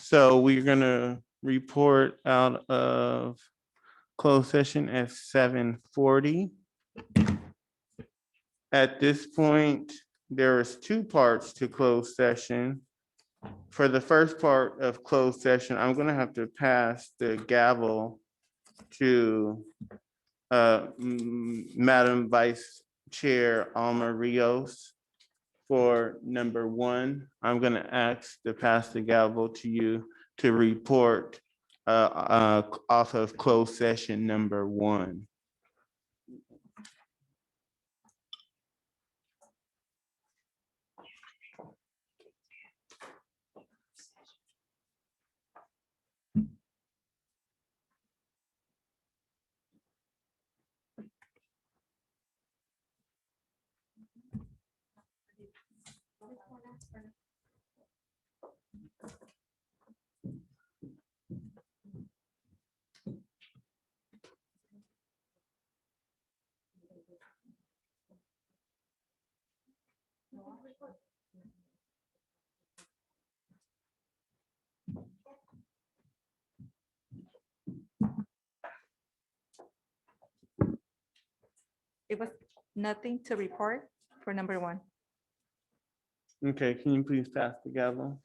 So we're gonna report out of closed session at 7:40. At this point, there is two parts to closed session. For the first part of closed session, I'm gonna have to pass the gavel to Madam Vice Chair Alma Rios. For number one, I'm gonna ask to pass the gavel to you to report off of closed session number one. It was nothing to report for number one. Okay, can you please pass the gavel?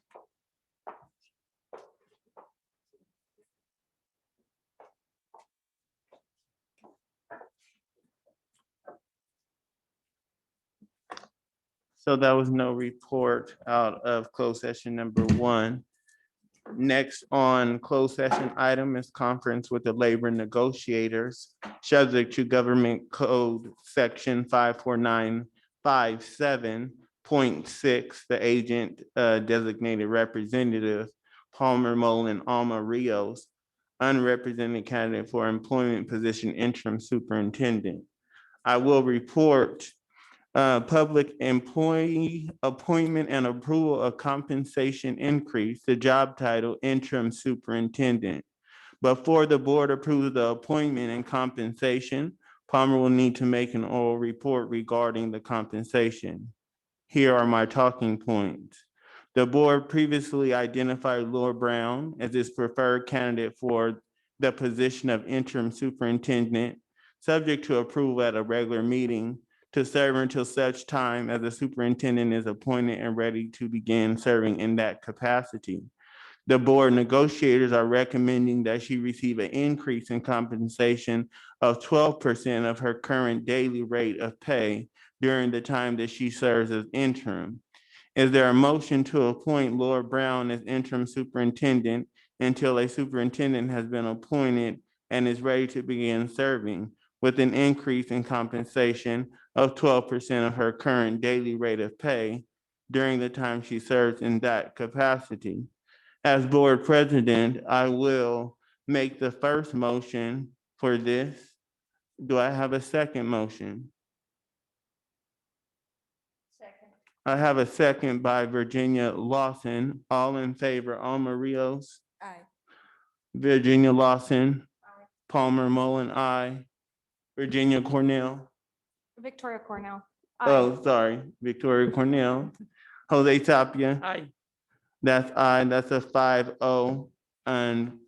So that was no report out of closed session number one. Next on closed session item is conference with the labor negotiators, subject to government code section 54957.6, the agent designated representative Palmer Mullen Alma Rios, unrepresented candidate for employment position interim superintendent. I will report public employee appointment and approval of compensation increase, the job title interim superintendent. Before the board approves the appointment and compensation, Palmer will need to make an oral report regarding the compensation. Here are my talking points. The board previously identified Laura Brown as its preferred candidate for the position of interim superintendent, subject to approval at a regular meeting, to serve until such time as the superintendent is appointed and ready to begin serving in that capacity. The board negotiators are recommending that she receive an increase in compensation of 12% of her current daily rate of pay during the time that she serves as interim. Is there a motion to appoint Laura Brown as interim superintendent until a superintendent has been appointed and is ready to begin serving, with an increase in compensation of 12% of her current daily rate of pay during the time she serves in that capacity? As board president, I will make the first motion for this. Do I have a second motion? Second. I have a second by Virginia Lawson. All in favor, Alma Rios, Aye. Virginia Lawson, Aye. Palmer Mullen, aye. Virginia Cornell. Victoria Cornell. Oh, sorry, Victoria Cornell. Jose Tapia. Aye. That's aye, that's a 5-0. And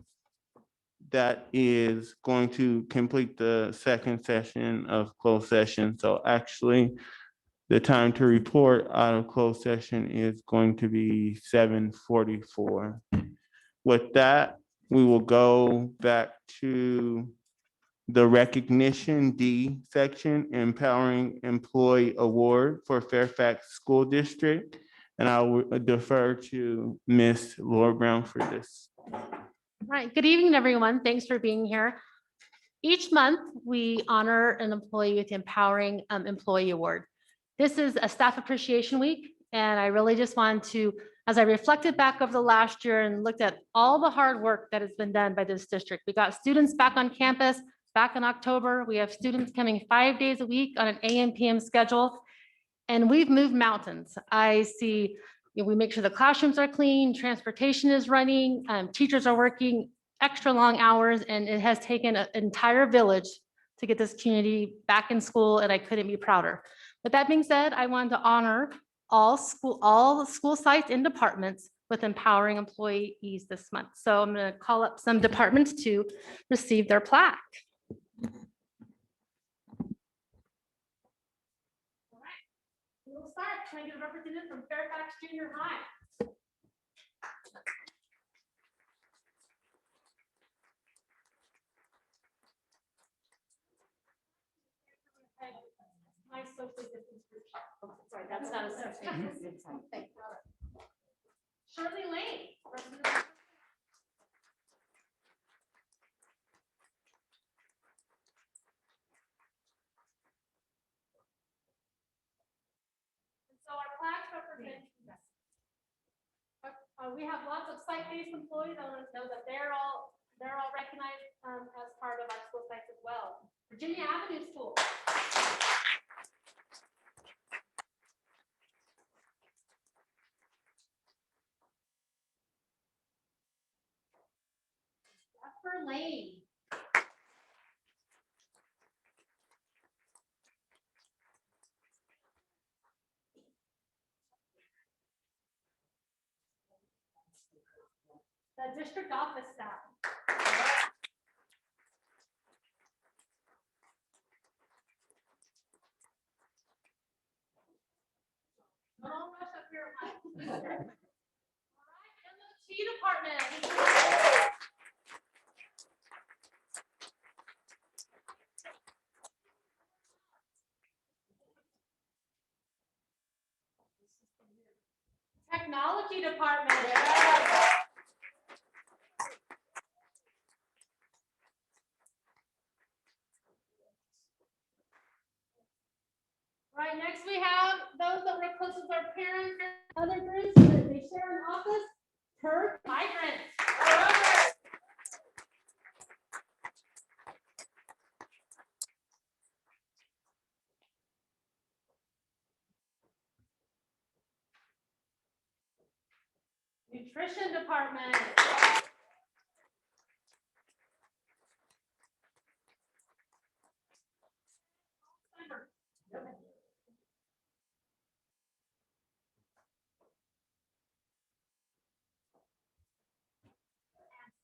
that is going to complete the second session of closed session. So actually, the time to report out of closed session is going to be 7:44. With that, we will go back to the recognition D section, empowering employee award for Fairfax School District. And I will defer to Ms. Laura Brown for this. All right, good evening, everyone. Thanks for being here. Each month, we honor an employee with the Empowering Employee Award. This is a staff appreciation week, and I really just wanted to, as I reflected back over the last year and looked at all the hard work that has been done by this district. We got students back on campus back in October. We have students coming 5 days a week on an AM PM schedule, and we've moved mountains. I see, we make sure the classrooms are clean, transportation is running, teachers are working extra long hours, and it has taken an entire village to get this community back in school, and I couldn't be prouder. With that being said, I wanted to honor all school sites and departments with empowering employees this month. So I'm going to call up some departments to receive their plaque. All right, we'll start. Can I get a representative from Fairfax Junior High? My social distance group. Oh, sorry, that's not a social distance. Shirley Lane. So our plaques represent. We have lots of site-based employees. I want to know that they're all recognized as part of our school sites as well. Virginia Avenue School. Upper Lane. The district office staff. Don't rush up here. All right, MOT department. Technology department. Right, next we have those that work close with our parents, other groups that they share an office, per migrants. Nutrition department.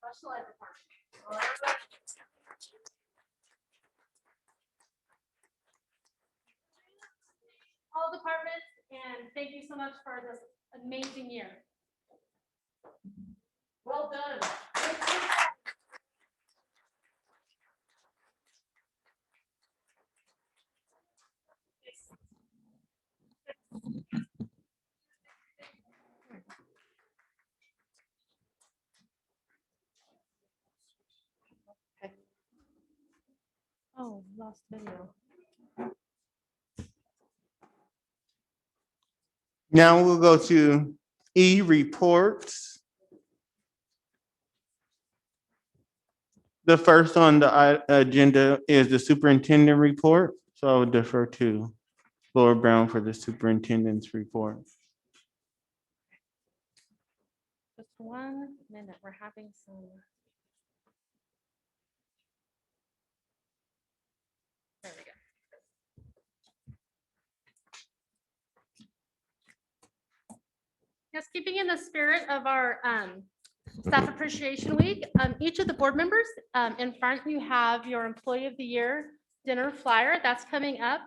Special ed department. All departments, and thank you so much for this amazing year. Well done. Oh, lost video. Now we'll go to E reports. The first on the agenda is the superintendent report. So I would defer to Laura Brown for the superintendent's report. Just 1 minute, we're having some. There we go. Yes, keeping in the spirit of our Staff Appreciation Week, each of the board members, in front you have your Employee of the Year dinner flyer. That's coming up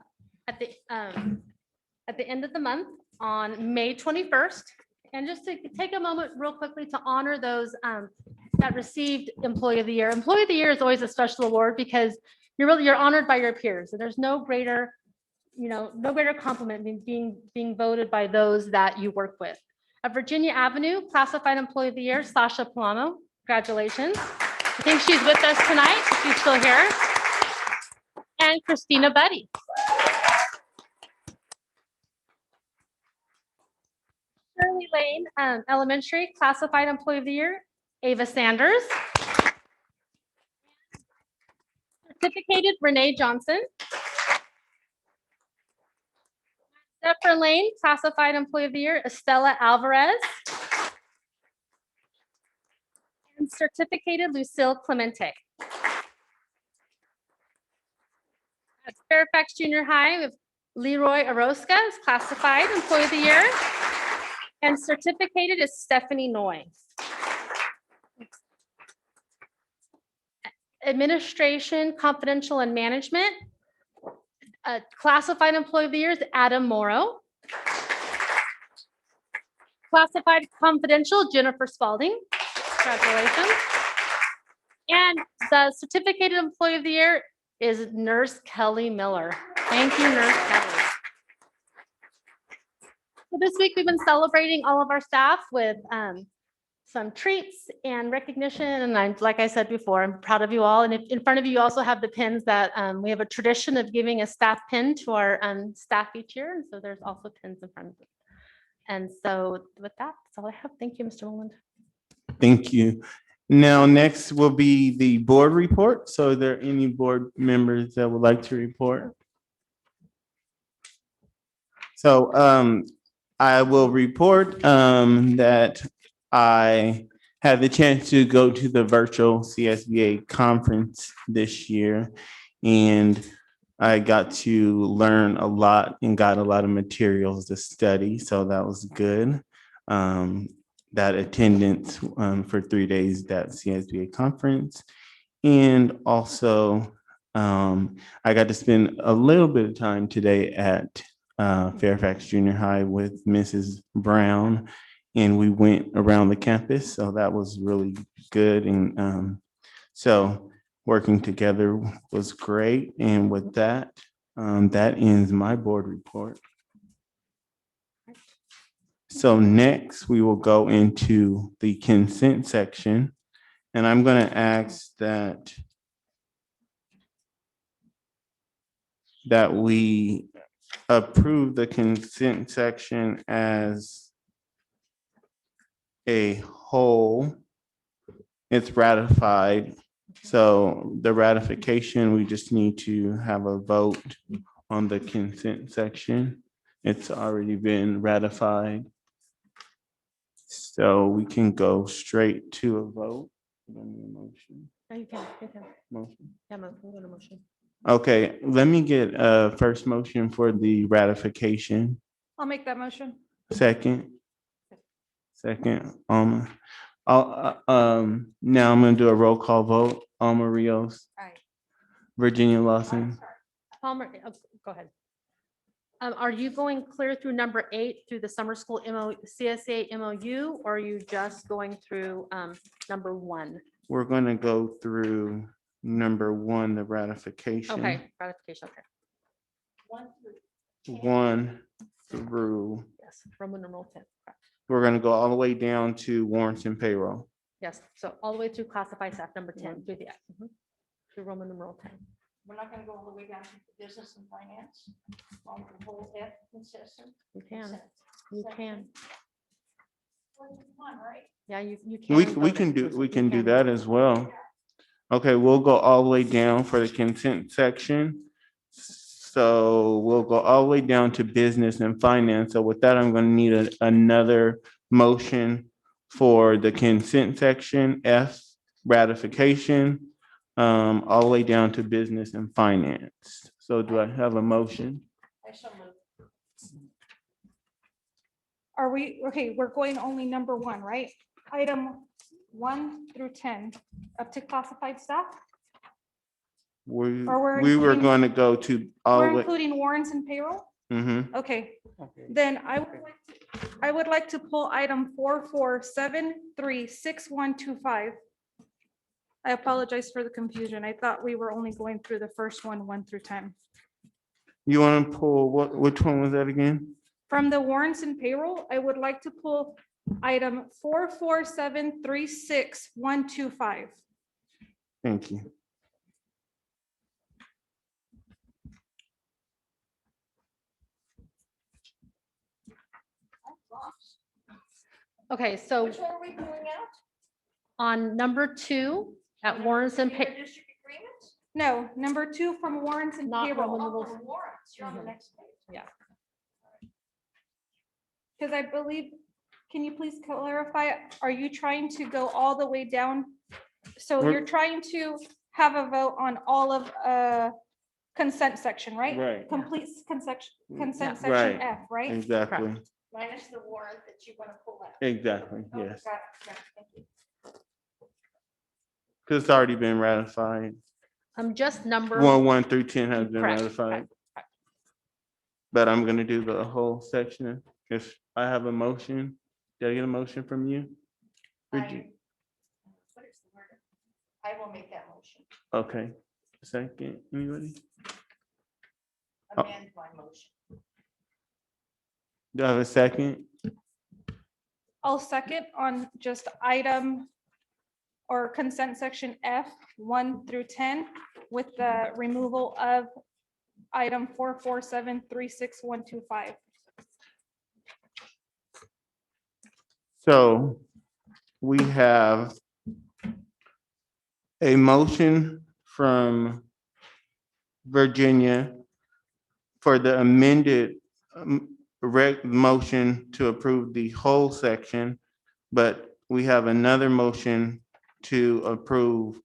at the end of the month on May 21st. And just to take a moment real quickly to honor those that received Employee of the Year. Employee of the Year is always a special award because you're honored by your peers. And there's no greater, no greater compliment than being voted by those that you work with. At Virginia Avenue, Classified Employee of the Year, Sasha Palamo. Congratulations. I think she's with us tonight. She's still here. And Christina Buddy. Shirley Lane, Elementary, Classified Employee of the Year, Ava Sanders. Certificated, Renee Johnson. Zephyr Lane, Classified Employee of the Year, Estella Alvarez. And certificated, Lucille Clemente. At Fairfax Junior High, we have Leroy Orozca is Classified Employee of the Year. And certificated is Stephanie Noy. Administration, confidential and management. Classified employee of the year is Adam Morrow. Classified confidential, Jennifer Spalding. Congratulations. And the certificated employee of the year is Nurse Kelly Miller. Thank you, Nurse Kelly. So this week, we've been celebrating all of our staff with some treats and recognition. And I'm, like I said before, I'm proud of you all. And in front of you, you also have the pins that we have a tradition of giving a staff pin to our staff each year. And so there's also pins in front of you. And so with that, that's all I have. Thank you, Mr. Rowland. Thank you. Now, next will be the board report. So are there any board members that would like to report? So I will report that I had the chance to go to the virtual CSBA conference this year, and I got to learn a lot and got a lot of materials to study. So that was good. That attendance for 3 days, that CSBA conference. And also I got to spend a little bit of time today at Fairfax Junior High with Mrs. Brown, and we went around the campus. So that was really good. And so working together was great. And with that, that ends my board report. So next we will go into the consent section, and I'm going to ask that we approve the consent section as a whole. It's ratified. So the ratification, we just need to have a vote on the consent section. It's already been ratified. So we can go straight to a vote. Motion. No, you can. Motion. Yeah, we'll go to motion. Okay, let me get a first motion for the ratification. I'll make that motion. Second, Alma. Now I'm gonna do a roll call vote. Alma Rios. Aye. Virginia Lawson. Palmer, go ahead. Are you going clear through number 8 through the summer school CSA MOU, or are you just going through number 1? We're gonna go through number 1, the ratification. Okay, ratification, okay. 1 through, Yes, Roman numeral 10. correct. we're gonna go all the way down to warrants and payroll. Yes, so all the way through classified staff number 10 through the through Roman numeral 10. We're not gonna go all the way down to business and finance, on the whole F consistent. You can, consent. you can. One, right? Yeah, you can. We vote can it. do, we can do can. that as well. Okay, we'll go all the way down for the consent section. So we'll go all the way down to business and finance. So with that, I'm gonna need another motion for the consent section, F, ratification, all the way down to business and finance. So do I have a motion? I so moved. Are we, okay, we're going only number 1, right? Item 1 through 10, up to classified staff? We Or we're were including- going to go to all We're the way. including warrants and payroll? Mhm. Okay, then I would like to pull item 44736125. I apologize for the confusion. I thought we were only going through the first one, 1 through 10. You want to pull, which one was that again? From the warrants and payroll, I would like to pull item 44736125. Thank you. Okay, so Which one are we pulling out? on number 2 at warrants and pay. District agreements? No, number 2 from warrants and Not payroll. Roman Oh, numerals. for warrants, you're on the Mhm. next page. Because I believe, can you please clarify, are you trying to go all the way down? So We're- you're trying to have a vote on all of consent section, right? Right. Complete consent Yeah. section Right. F, right? Exactly. Minus the warrant that you want to pull out. Exactly, Oh, yes. got it, got it, thank you. Because it's already been ratified. Just number. 1 through 10 has been Correct, ratified. correct. But I'm gonna do the whole section. If I have a motion, did I get a motion from you? What is the word? I will make that motion, Okay, second, anybody? Oh. amend my motion. Do I have a second? I'll second on just item or consent section F 1 through 10 with the removal of item 44736.125. So we have a motion from Virginia for the amended motion to approve the whole section, but we have another motion to approve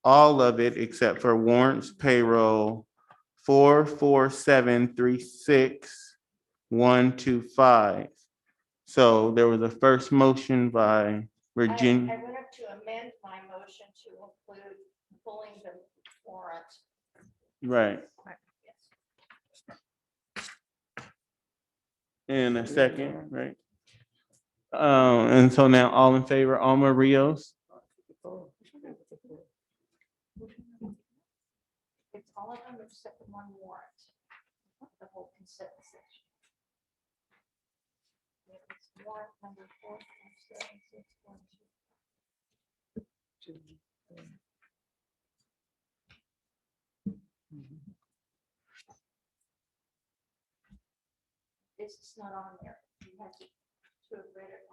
all of it except for warrants payroll 44736.125. So there was a first motion by I Virginia. went up to amend my motion to include pulling the warrant. Right, Yes. and a second, right? And so now all in favor, Alma Rios, It's all of them except the one warrant, the whole consent section. It's warrant number 44761. This is not on there. You have to have read it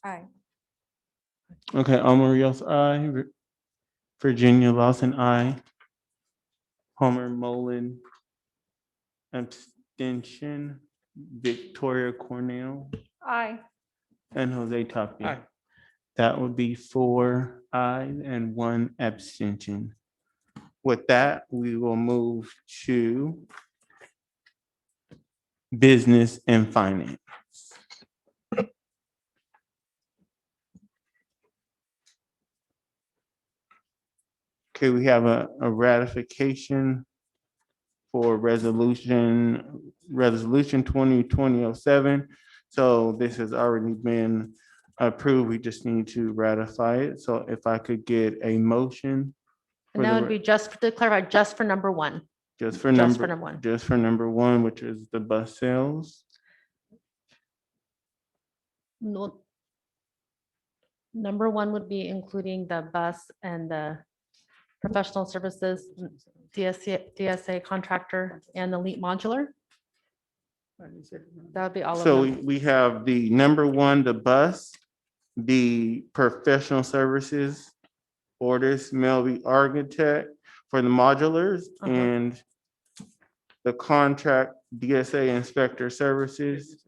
online. Aye. okay, Alma Rios, aye. Virginia Lawson, aye. Homer Mullen, abstention. Victoria Cornell Aye. and Jose Tapia. Aye. That would be 4 ayes and 1 abstention. With that, we will move to business and finance. Okay, we have a ratification for resolution 2020-07. So this has already been approved. We just need to ratify it. So if I could get a motion. And that would be just to clarify, just for number one. Just for Just for number, number one. just for number 1, which is the bus sales. No. Number one would be including the bus and the professional services, DSA contractor and the elite modular. That would be all of So them. we have the number 1, the bus, the professional services, Orders Melby Architect for the modulars, Uh-huh. and the contract DSA Inspector Services.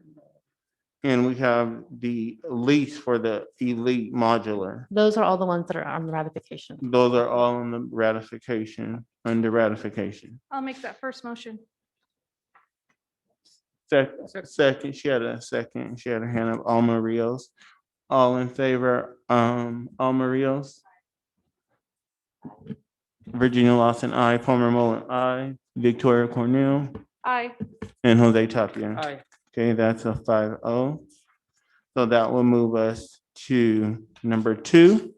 And we have the lease for the elite modular. Those are all the ones that are on the ratification. Those are all in the ratification, under ratification. I'll make that first motion. Second, she had a second, she had her hand up, Alma Rios. All in favor, Alma Rios. Virginia Lawson, aye. Palmer Mullen, aye. Victoria Cornell Aye. and Jose Tapia. Aye. Okay, that's a 5-0. So that will move us to number 2.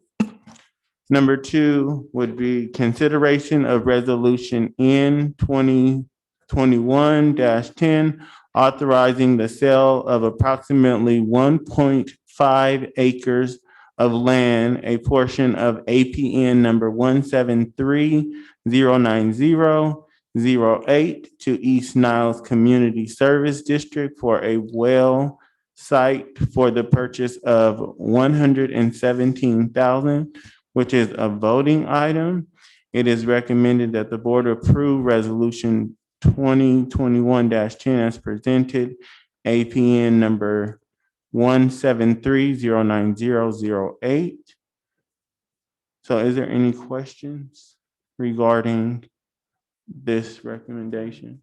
Number 2 would be consideration of resolution N 2021-10, authorizing the sale of approximately 1.5 acres of land, a portion of APN number 173-090-08 to East Niles Community Service District for a well site for the purchase of 117,000, which is a voting item. It is recommended that the board approve resolution 2021-10 as presented, APN number 173-090-08. So is there any questions regarding this recommendation?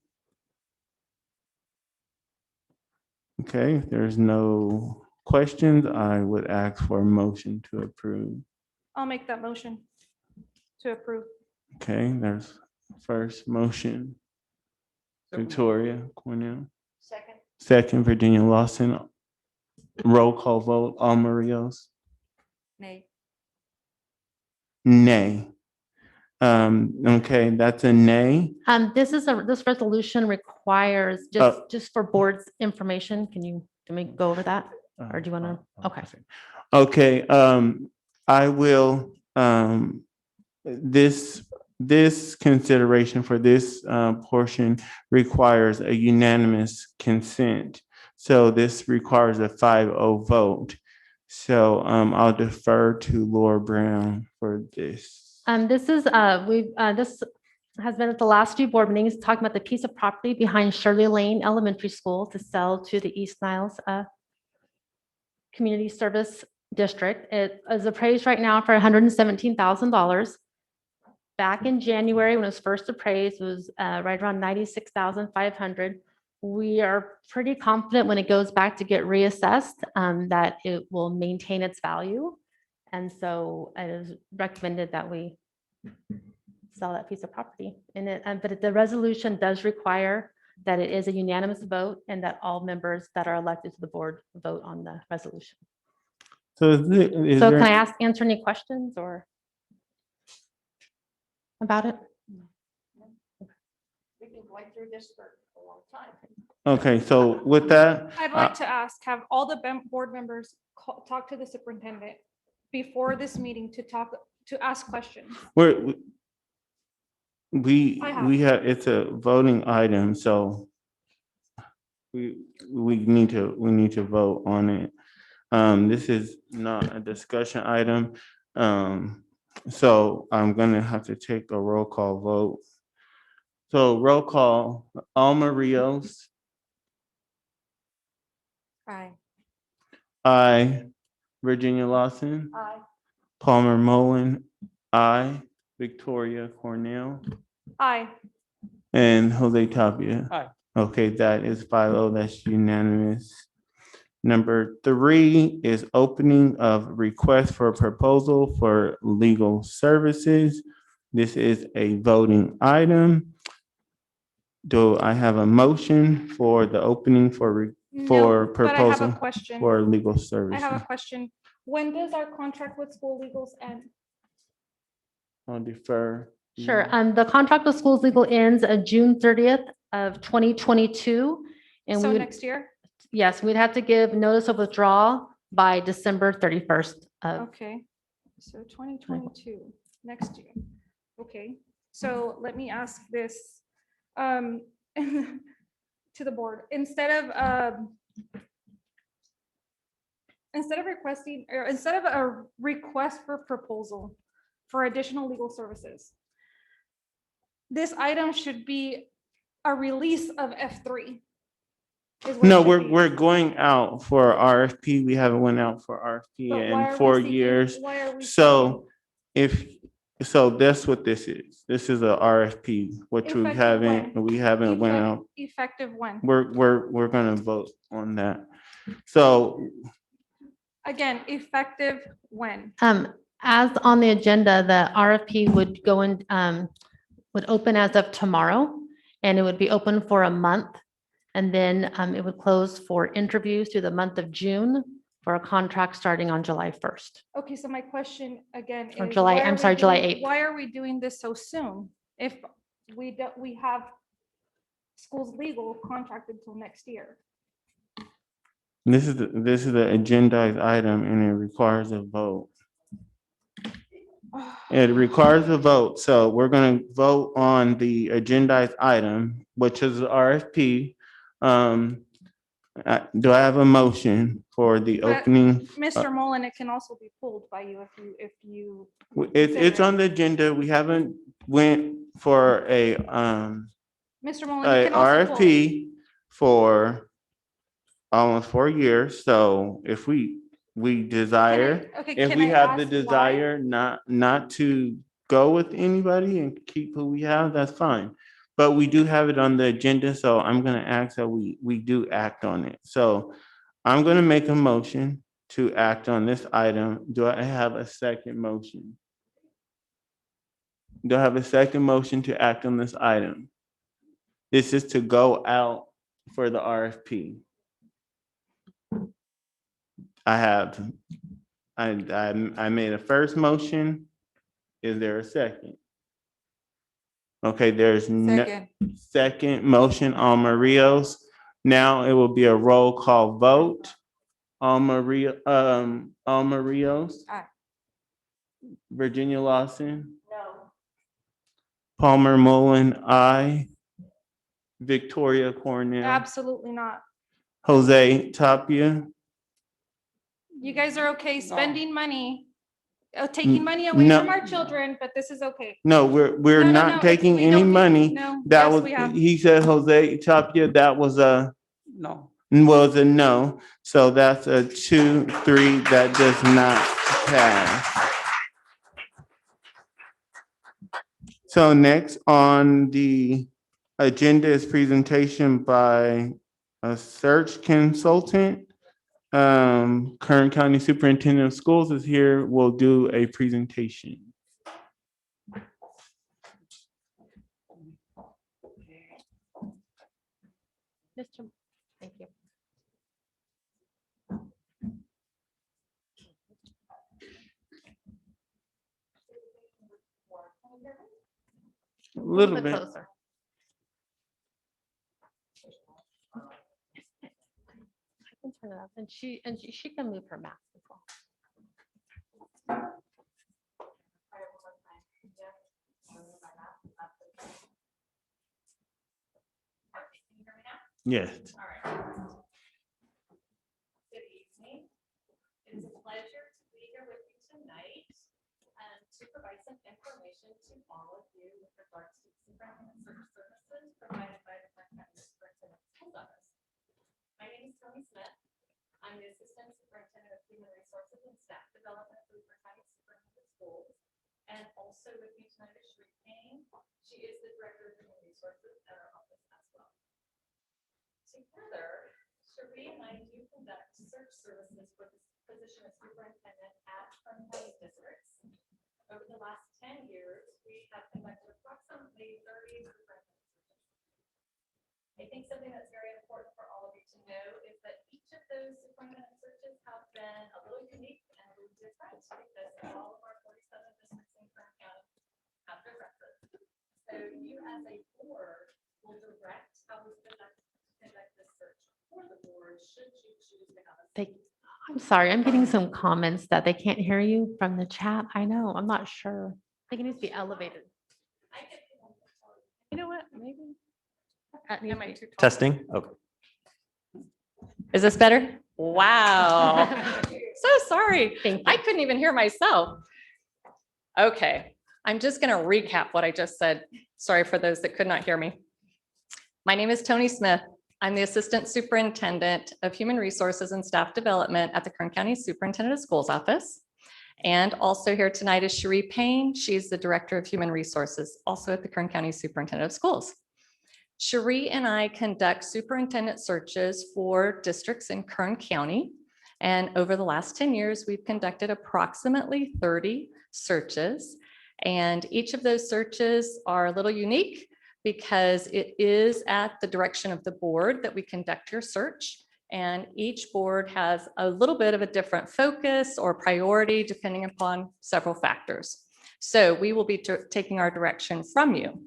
Okay, if there's no questions, I would ask for a motion to approve. I'll make that motion to approve. Okay, there's first motion. Victoria Cornell, Second. second Virginia Lawson. Roll call vote, Alma Rios. Nay. Nay. Okay, that's a nay. This resolution requires, Oh. just for board's information, can we go over that? Or do you wanna- okay. Okay, I will, this consideration for this portion requires a unanimous consent. So this requires a 5-0 vote. So I'll defer to Laura Brown for this. This is, this has been at the last few board meetings, talking about the piece of property behind Shirley Lane Elementary School to sell to the East Niles Community Service District. It is appraised right now for $117,000. Back in January, when it was first appraised, it was right around $96,500. We are pretty confident when it goes back to get reassessed, that it will maintain its value. And so it is recommended that we sell that piece of property. But the resolution does require that it is a unanimous vote and that all members that are elected to the board vote on the resolution. So is So there- can I answer any questions or about it? We've been going through this for a long time. Okay, so with that, I'd like to ask, have all the board members talk to the superintendent before this meeting to ask questions? I have. we have, it's a voting item, so we need to vote on it. This is not a discussion item. So I'm gonna have to take a roll call vote. So roll call, Alma Rios, Aye. aye. Virginia Lawson, Aye. Palmer Mullen, aye. Victoria Cornell, Aye. and Jose Tapia. Aye. Okay, that is 5-0, that's unanimous. Number 3 is opening of request for proposal for legal services. This is a voting item. Do I have a motion for the opening for No, but I have a proposal question. for legal I services? have a question. When does our contract with school legals end? I'll defer. Sure. The contract with schools legal ends June 30th of 2022. And So we would, next year? yes, we'd have to give notice of withdrawal by December 31st of, Okay, so 2022, next year. Okay, so let me ask this to the board. Instead of requesting, or instead of a request for proposal for additional legal services, this item should be a release of F3. is what it No, should be. we're going out for RFP. We haven't went out for RFP But why are in we 4 seeking- years. Why are we? So so that's what this is. This is a RFP, which we Effective haven't went out. Effective when? We're gonna vote on that. So Again, effective when? as on the agenda, the RFP would go in, would open as of tomorrow, and it would be open for a month. And then it would close for interviews through the month of June for a contract starting on July 1st. Okay, so my question again Or is. July- why are I'm we sorry, July doing- 8th. Why are we doing this so soon? If we don't, we have schools legal contracted till next year. this is the agendized item and it requires a vote. It requires a vote, so we're gonna vote on the agendized item, which is the RFP. Do I have a motion for the But, opening? Mr. Mullen, it can also be pulled by you if you, It's on the agenda. We haven't went for a Mr. Mullen, you can also pull. RFP for almost 4 years, so if we desire. Okay, If can we I have the ask why? desire not to go with anybody and keep who we have, that's fine. but we do have it on the agenda, so I'm gonna ask that we do act on it. So I'm gonna make a motion to act on this item. Do I have a second motion? Do I have a second motion to act on this item? This is to go out for the RFP. I made a first motion. Is there a second? Okay, there's no second motion on Rios. Now it will be a roll call vote. Alma Rios. Aye. Virginia Lawson. No. Palmer Mullen, aye. Victoria Cornell. Absolutely not. Jose Tapia. You guys are okay spending money, taking money away No. from our children, but this is okay. No, we're No, no, not no, taking we any don't do- money. No, That yes, was, we have. he said Jose Tapia, that was a No. no. So that's a 2-3 that does not pass. So next on the agenda is presentation by a search consultant. Kern County Superintendent of Schools is here, will do a presentation. Mr. Thank you. A little bit. Closer. I can turn it up and she can move her mask as well. Yes. All right. Good evening. It is a pleasure to be here with you tonight to provide some information to all of you with regards to superintendent search services provided by the Kern County Superintendent Schools Office. My name is Tony Smith. I'm the Assistant Superintendent of Human Resources and Staff Development for the Kern County Superintendent Schools. And also with me tonight is Sheree Payne. She is the Director of Human Resources at our office as well. Together, Sheree and I do conduct search services for the position of superintendent at Kern County districts. Over the last 10 years, we have conducted approximately 30 superintendent searches. I think something that's very important for all of you to know is that each of those superintendent searches have been a little unique and a little different because all of our 47 districts in Kern County have directors. So you as a board will direct how we conduct this search for the board should you choose to have a. I'm sorry, I'm getting some comments that they can't hear you from the chat. I know, I'm not sure. I think it needs to be elevated. I can. You know what, maybe. Am I too tall? Testing. Okay. Is this better? Wow. So sorry. Thank you. I couldn't even hear myself. Okay, I'm just going to recap what I just said. Sorry for those that could not hear me. My name is Tony Smith. I'm the Assistant Superintendent of Human Resources and Staff Development at the Kern County Superintendent of Schools Office. And also here tonight is Sheree Payne. She's the Director of Human Resources, also at the Kern County Superintendent of Schools. Sheree and I conduct superintendent searches for districts in Kern County. And over the last 10 years, we've conducted approximately 30 searches. And each of those searches are a little unique because it is at the direction of the board that we conduct your search. And each board has a little bit of a different focus or priority depending upon several factors. So we will be taking our direction from you.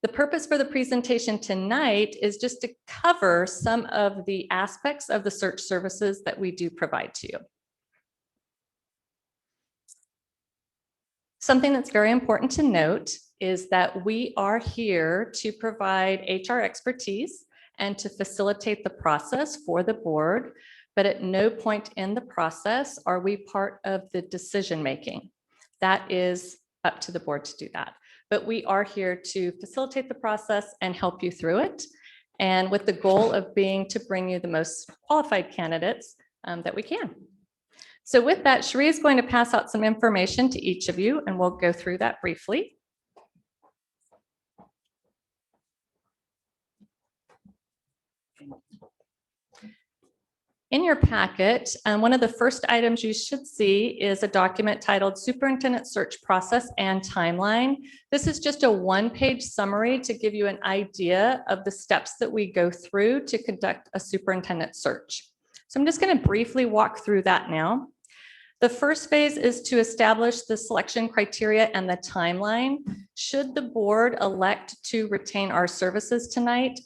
The purpose for the presentation tonight is just to cover some of the aspects of the search services that we do provide to you. Something that's very important to note is that we are here to provide HR expertise and to facilitate the process for the board, but at no point in the process are we part of the decision-making. That is up to the board to do that. But we are here to facilitate the process and help you through it. And with the goal of being to bring you the most qualified candidates that we can. So with that, Sheree is going to pass out some information to each of you and we'll go through that briefly. In your packet, one of the first items you should see is a document titled Superintendent Search Process and Timeline. This is just a one-page summary to give you an idea of the steps that we go through to conduct a superintendent search. So I'm just going to briefly walk through that now. The first phase is to establish the selection criteria and the timeline. Should the board elect to retain our services tonight,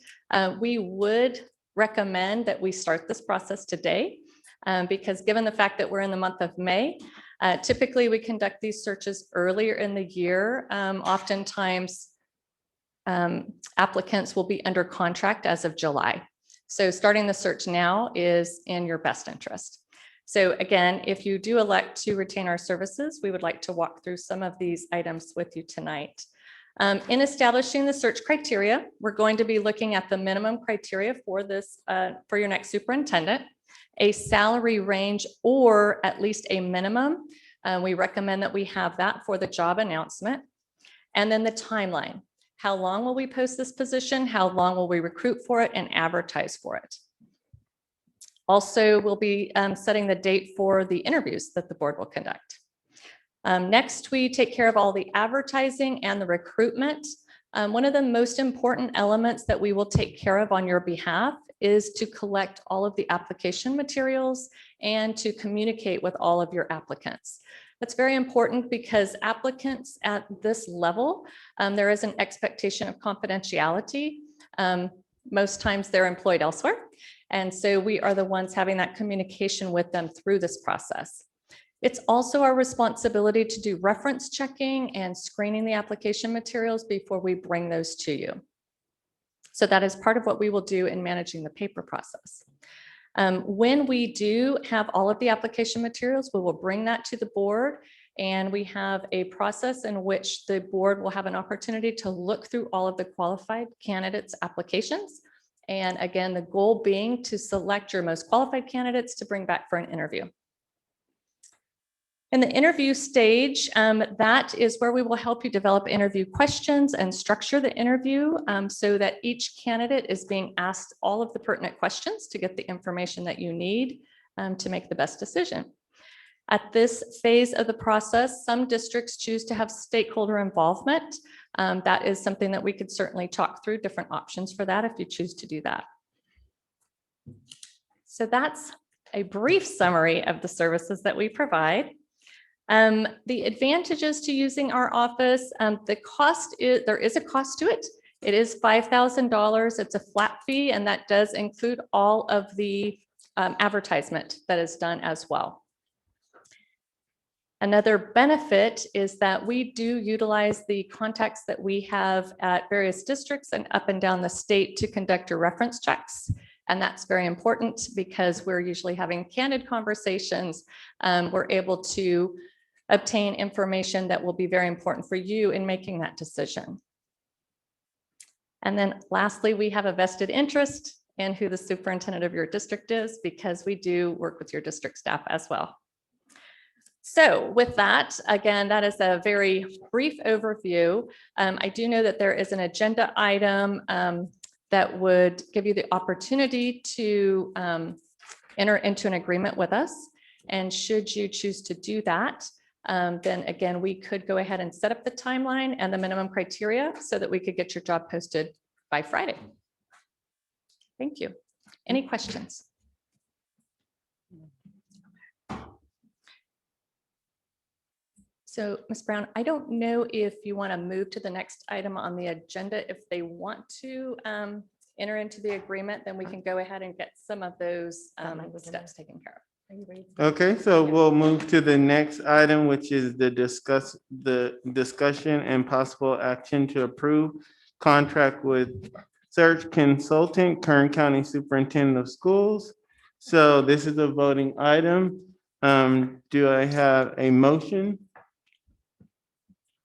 we would recommend that we start this process today because given the fact that we're in the month of May, typically we conduct these searches earlier in the year. Oftentimes, applicants will be under contract as of July. So starting the search now is in your best interest. So again, if you do elect to retain our services, we would like to walk through some of these items with you tonight. In establishing the search criteria, we're going to be looking at the minimum criteria for this, for your next superintendent, a salary range, or at least a minimum. We recommend that we have that for the job announcement. And then the timeline. How long will we post this position? How long will we recruit for it and advertise for it? Also, we'll be setting the date for the interviews that the board will conduct. Next, we take care of all the advertising and the recruitment. One of the most important elements that we will take care of on your behalf is to collect all of the application materials and to communicate with all of your applicants. That's very important because applicants at this level, there is an expectation of confidentiality. Most times they're employed elsewhere. And so we are the ones having that communication with them through this process. It's also our responsibility to do reference checking and screening the application materials before we bring those to you. So that is part of what we will do in managing the paper process. When we do have all of the application materials, we will bring that to the board, and we have a process in which the board will have an opportunity to look through all of the qualified candidates' applications. And again, the goal being to select your most qualified candidates to bring back for an interview. In the interview stage, that is where we will help you develop interview questions and structure the interview so that each candidate is being asked all of the pertinent questions to get the information that you need to make the best decision. At this phase of the process, some districts choose to have stakeholder involvement. That is something that we could certainly talk through different options for that if you choose to do that. So that's a brief summary of the services that we provide. The advantages to using our office, the cost is, there is a cost to it. It is $5,000. It's a flat fee, and that does include all of the advertisement that is done as well. Another benefit is that we do utilize the contacts that we have at various districts and up and down the state to conduct your reference checks. And that's very important because we're usually having candid conversations. We're able to obtain information that will be very important for you in making that decision. And then lastly, we have a vested interest in who the superintendent of your district is because we do work with your district staff as well. So with that, again, that is a very brief overview. I do know that there is an agenda item that would give you the opportunity to enter into an agreement with us. And should you choose to do that, then again, we could go ahead and set up the timeline and the minimum criteria so that we could get your job posted by Friday. Thank you. Any questions? So, Ms. Brown, I don't know if you want to move to the next item on the agenda. If they want to enter into the agreement, then we can go ahead and get some of those steps taken care of. Are you ready? Okay, so we'll move to the next item, which is the discussion and possible action to approve contract with Search Consultant, Kern County Superintendent of Schools. So this is a voting item. Do I have a motion?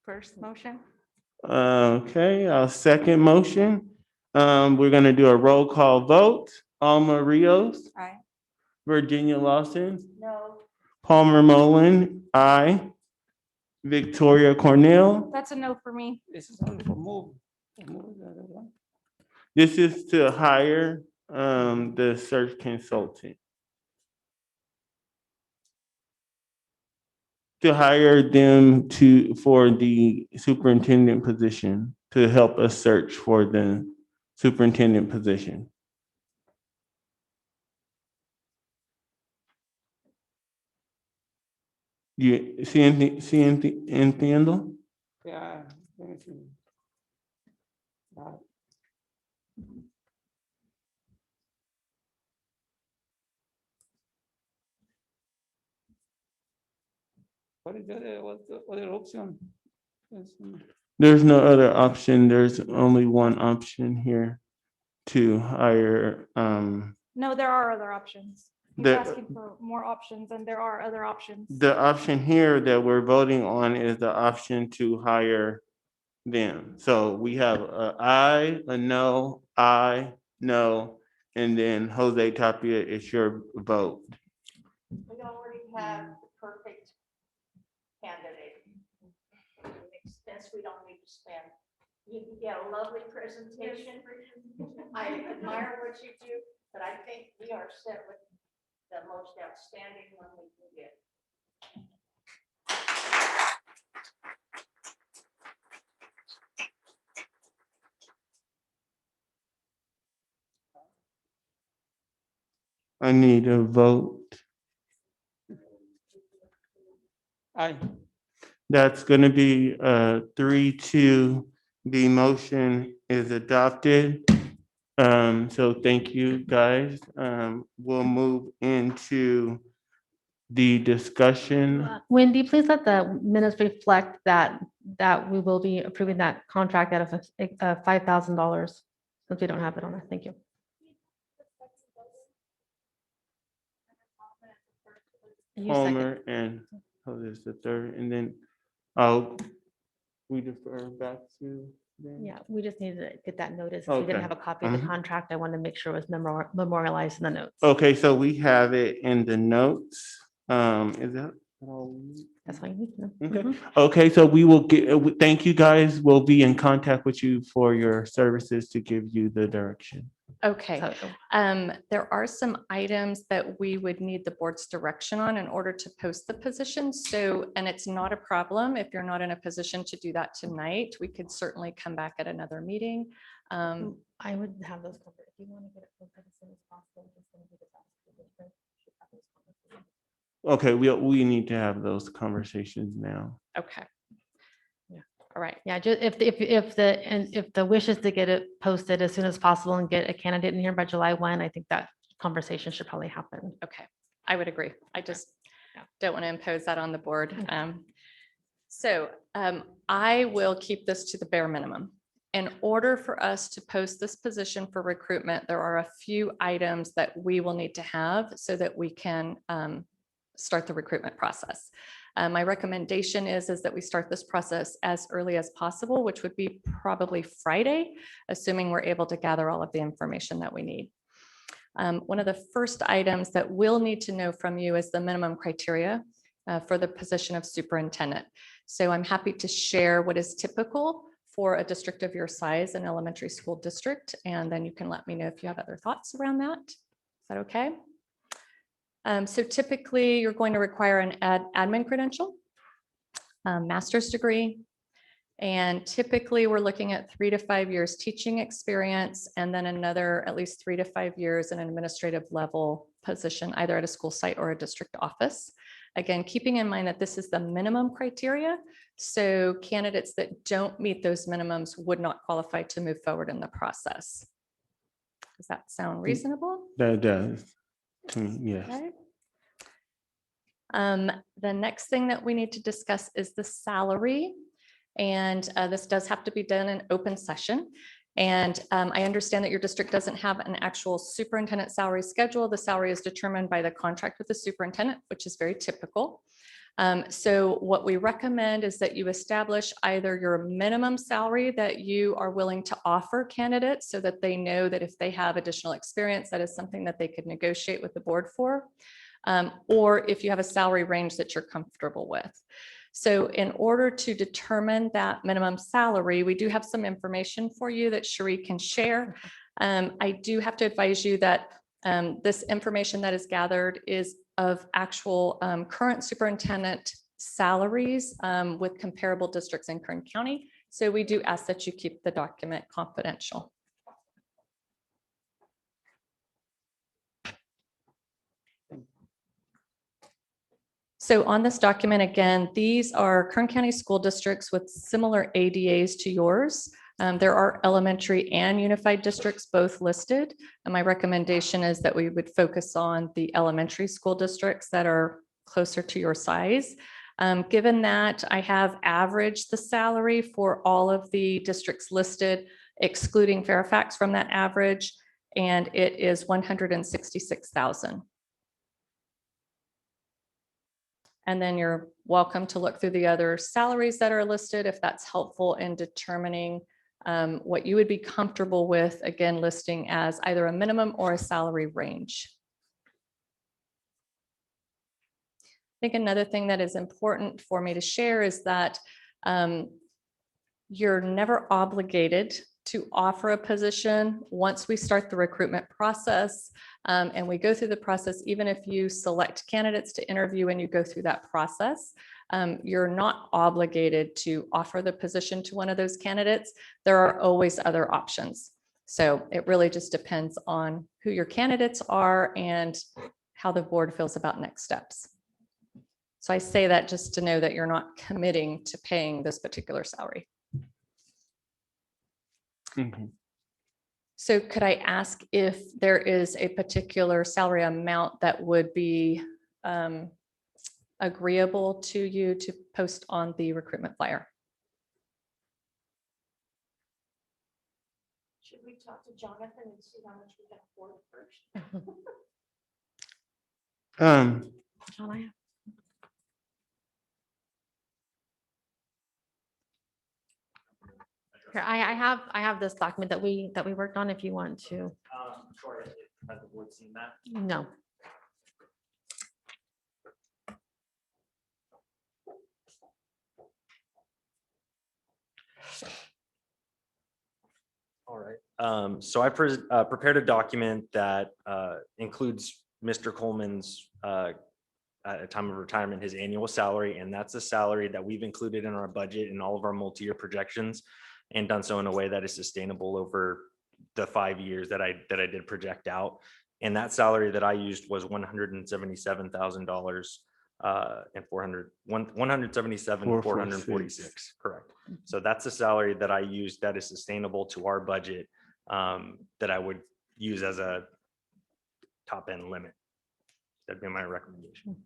First motion. Okay, I'll second motion. We're gonna do a roll call vote. Alma Rios, Aye. Virginia Lawson, No. Palmer Mullen, aye. Victoria Cornell. That's a no for me. This is to hire the search consultant. To hire them for the superintendent position, to help us search for the superintendent position. You entiendo? Yeah, let me see. Uh, What is the other, what's the other option? There's no other option. There's only one option here to hire, No, there are other options. He's The- asking for more options and there are other options. the option here that we're voting on is the option to hire them. So we have a aye, a no, and then Jose Tapia, it's your vote. We already have the perfect candidate. Expense we don't need to spend. You get a lovely presentation. I admire what you do, but I think we are set with the most outstanding one we can get. I need a vote. Aye. That's gonna be 3-2. The motion is adopted. So thank you, guys. We'll move into the discussion. Wendy, please let the minutes reflect that we will be approving that contract out of $5,000, since we don't have it on there. Thank you. You second. Palmer and, there's the third, and then we defer back to them. Yeah, we just need to get that notice. If we Okay. didn't have a copy of the Mhm. contract, I wanted to make sure it was memorialized in the notes. Okay, so we have it in the notes. Is that all? we need? That's fine. We can- Okay. Mhm. Okay, so we will get, thank you, guys. We'll be in contact with you for your services to give you the direction. Okay. So, There are some items that we would need the board's direction on in order to post the position. So, and it's not a problem if you're not in a position to do that tonight. We could certainly come back at another meeting. I would have those covered. If you want to get it posted as soon as possible, just gonna do this after the break. Should have those conversations. Okay, we need to have those conversations now. Okay. Yeah. All right. Yeah, just if the wish is to get it posted as soon as possible and get a candidate in here by July 1, I think that conversation should probably happen. Okay, I would agree. I just Yeah. don't want to impose that on the board. Okay. So I will keep this to the bare minimum. In order for us to post this position for recruitment, there are a few items that we will need to have so that we can start the recruitment process. My recommendation is that we start this process as early as possible, which would be probably Friday, assuming we're able to gather all of the information that we need. One of the first items that we'll need to know from you is the minimum criteria for the position of superintendent. So I'm happy to share what is typical for a district of your size, an elementary school district, and then you can let me know if you have other thoughts around that. Is that okay? So typically, you're going to require an admin credential, master's degree, and typically, we're looking at 3 to 5 years teaching experience, and then another at least 3 to 5 years in an administrative level position, either at a school site or a district office. Again, keeping in mind that this is the minimum criteria, so candidates that don't meet those minimums would not qualify to move forward in the process. Does that sound reasonable? That does, to me, yes. Okay. The next thing that we need to discuss is the salary. And this does have to be done in open session. And I understand that your district doesn't have an actual superintendent salary schedule. The salary is determined by the contract with the superintendent, which is very typical. So what we recommend is that you establish either your minimum salary that you are willing to offer candidates so that they know that if they have additional experience, that is something that they could negotiate with the board for, or if you have a salary range that you're comfortable with. So in order to determine that minimum salary, we do have some information for you that Cherie can share. I do have to advise you that this information that is gathered is of actual current superintendent salaries with comparable districts in Kern County. So we do ask that you keep the document confidential. So on this document, again, these are Kern County school districts with similar ADAs to yours. There are elementary and unified districts both listed. And my recommendation is that we would focus on the elementary school districts that are closer to your size. Given that I have averaged the salary for all of the districts listed, excluding Fairfax from that average, and it is $166,000. And then you're welcome to look through the other salaries that are listed if that's helpful in determining what you would be comfortable with, again, listing as either a minimum or a salary range. I think another thing that is important for me to share is that you're never obligated to offer a position once we start the recruitment process. And we go through the process, even if you select candidates to interview and you go through that process, you're not obligated to offer the position to one of those candidates. There are always other options. So it really just depends on who your candidates are and how the board feels about next steps. So I say that just to know that you're not committing to paying this particular salary. Okay. So could I ask if there is a particular salary amount that would be agreeable to you to post on the recruitment flyer? Should we talk to Jonathan and see how much we can afford first? John, I have- Here, I have this document that we worked on if you want to. Sure, has the board seen that? No. All right, so I prepared a document that includes Mr. Coleman's at a time of retirement, his annual salary, and that's a salary that we've included in our budget and all of our multi-year projections, and done so in a way that is sustainable over the 5 years that I did project out. And that salary that I used was $177,000 and $177,446, correct. So that's the salary that I used that is sustainable to our budget, that I would use as a top end limit. That'd be my recommendation.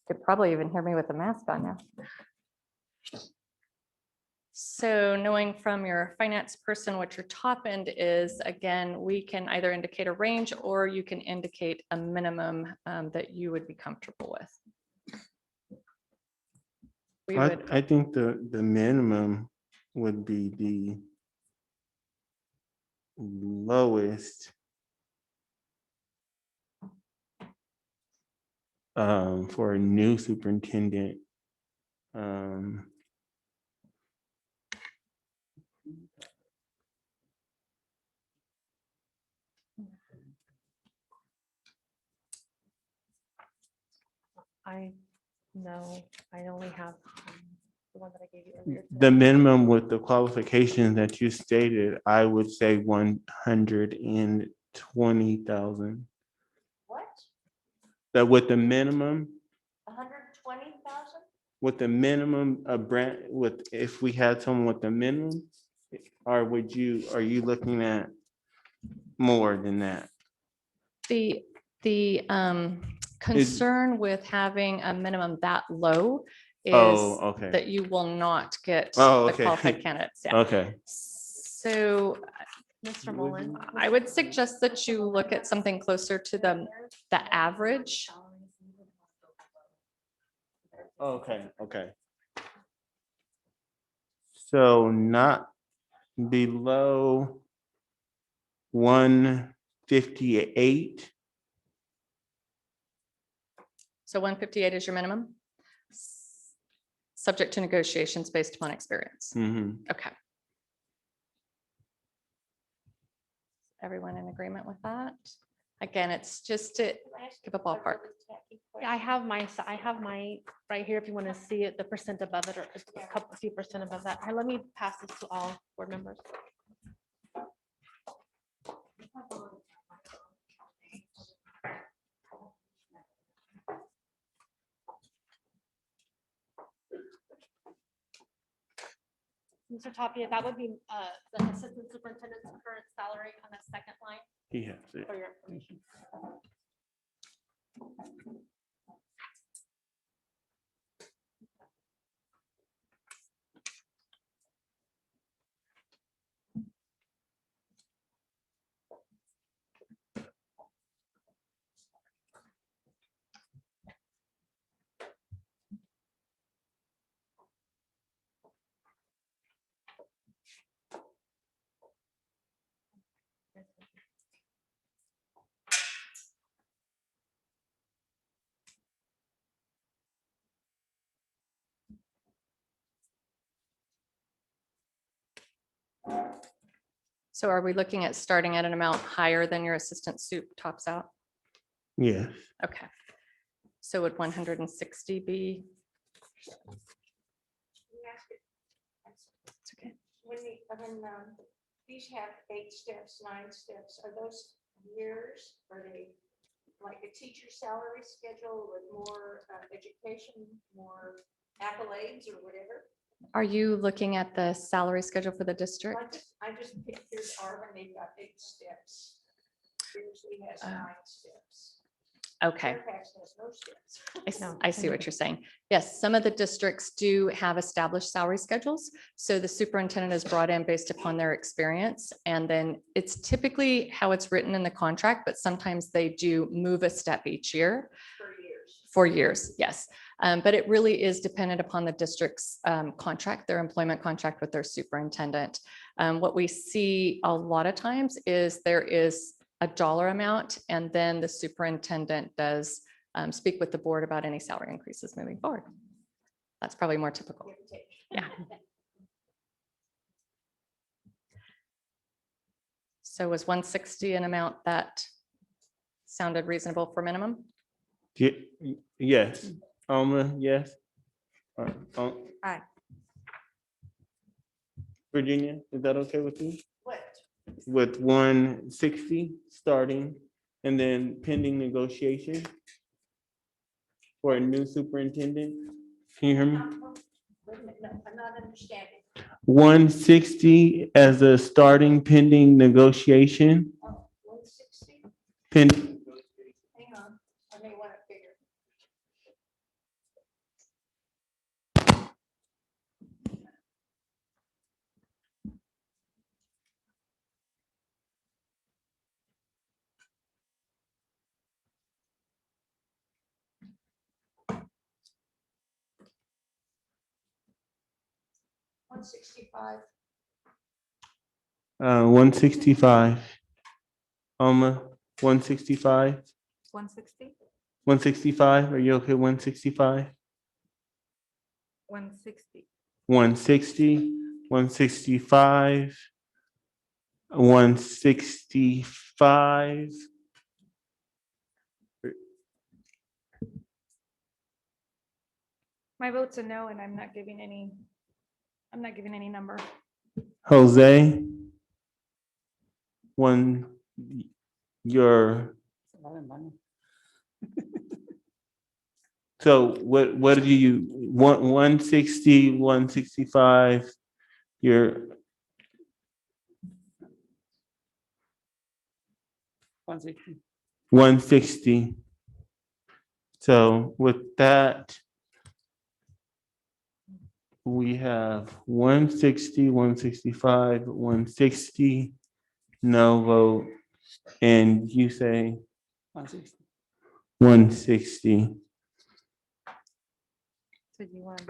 Could probably even hear me with the mask on now. So knowing from your finance person what your top end is, again, we can either indicate a range or you can indicate a minimum that you would be comfortable with. We would, I think the minimum would be the lowest for a new superintendent. I only have the one that I gave you earlier. The minimum with the qualifications that you stated, I would say 120,000. What? That with the minimum, 120,000? with the minimum of brand, with, if we had someone with the minimum, or are you looking at more than that? the concern with having a minimum that low is Oh, okay. that you will not get Oh, the okay. qualified candidates. Yeah. Okay. So Mr. Mullen. I would suggest that you look at something closer to the average. Okay. So not below 1 158. So 158 is your minimum? Subject to negotiations based upon experience. Mhm. Okay. Everyone in agreement with that? Again, it's just to give a ballpark. Yeah, I have my right here if you want to see it, the percent above it or a few percent above that. Let me pass this to all board members. Mr. Tapia, that would be the assistant superintendent's current salary on the second line He has it. for your information. So are we looking at starting at an amount higher than your assistant soup tops out? Yes. Okay. So would 160 be? It's okay. When these have 8 steps, 9 steps, are those years? Are they like a teacher salary schedule with more education, more accolades or whatever? Are you looking at the salary schedule for the So district? I just picked this arm and they've got 8 steps. Usually has 9 steps. Okay. Fairfax has no steps. I see what you're saying. Yes, some of the districts do have established salary schedules. So the superintendent is brought in based upon their experience. And then it's typically how it's written in the contract, but sometimes they do move a step each year. For years. For years, yes. But it really is dependent upon the district's contract, their employment contract with their superintendent. What we see a lot of times is there is a dollar amount, and then the superintendent does speak with the board about any salary increases moving forward. That's probably more typical. Yeah. So was 160 an amount that sounded reasonable for minimum? Yes. Yes. Aye. Virginia, is that okay with you? What? With 160 starting and then pending negotiation for a new superintendent? Can you hear me? Wait a minute, no, I'm not understanding. 160 as a starting pending negotiation. Oh, 160? Pending. Hang on, I may want it bigger. $165. 165. 165. 160, 165. Are you okay? 165. 160. 160. 165. 165. My vote's a no, and I'm not giving any number. Jose. Your so what do you want? 160, 165. Your 160. 160. So with that, we have 160, 165, 160, no vote, and you say 160. 160. So you want,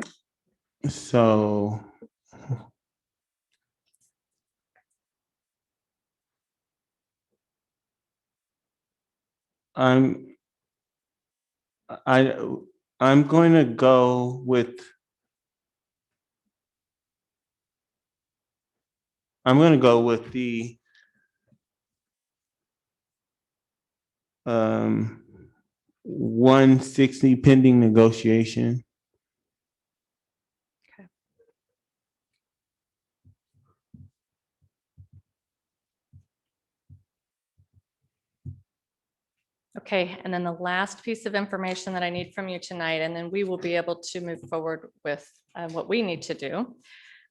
So I'm, I, I'm going to go with, I'm going to go with the 160 pending negotiation. Okay, and then the last piece of information that I need from you tonight, and then we will be able to move forward with what we need to do.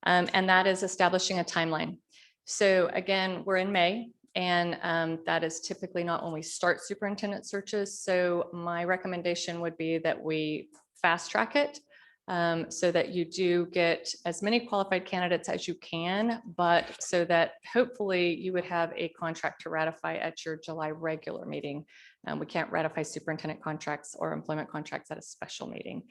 And that is establishing a timeline. So again, we're in May, and that is typically not when we start superintendent searches. So my recommendation would be that we fast track it so that you do get as many qualified candidates as you can, but so that hopefully you would have a contract to ratify at your July regular meeting. We can't ratify superintendent contracts or employment contracts at a special meeting.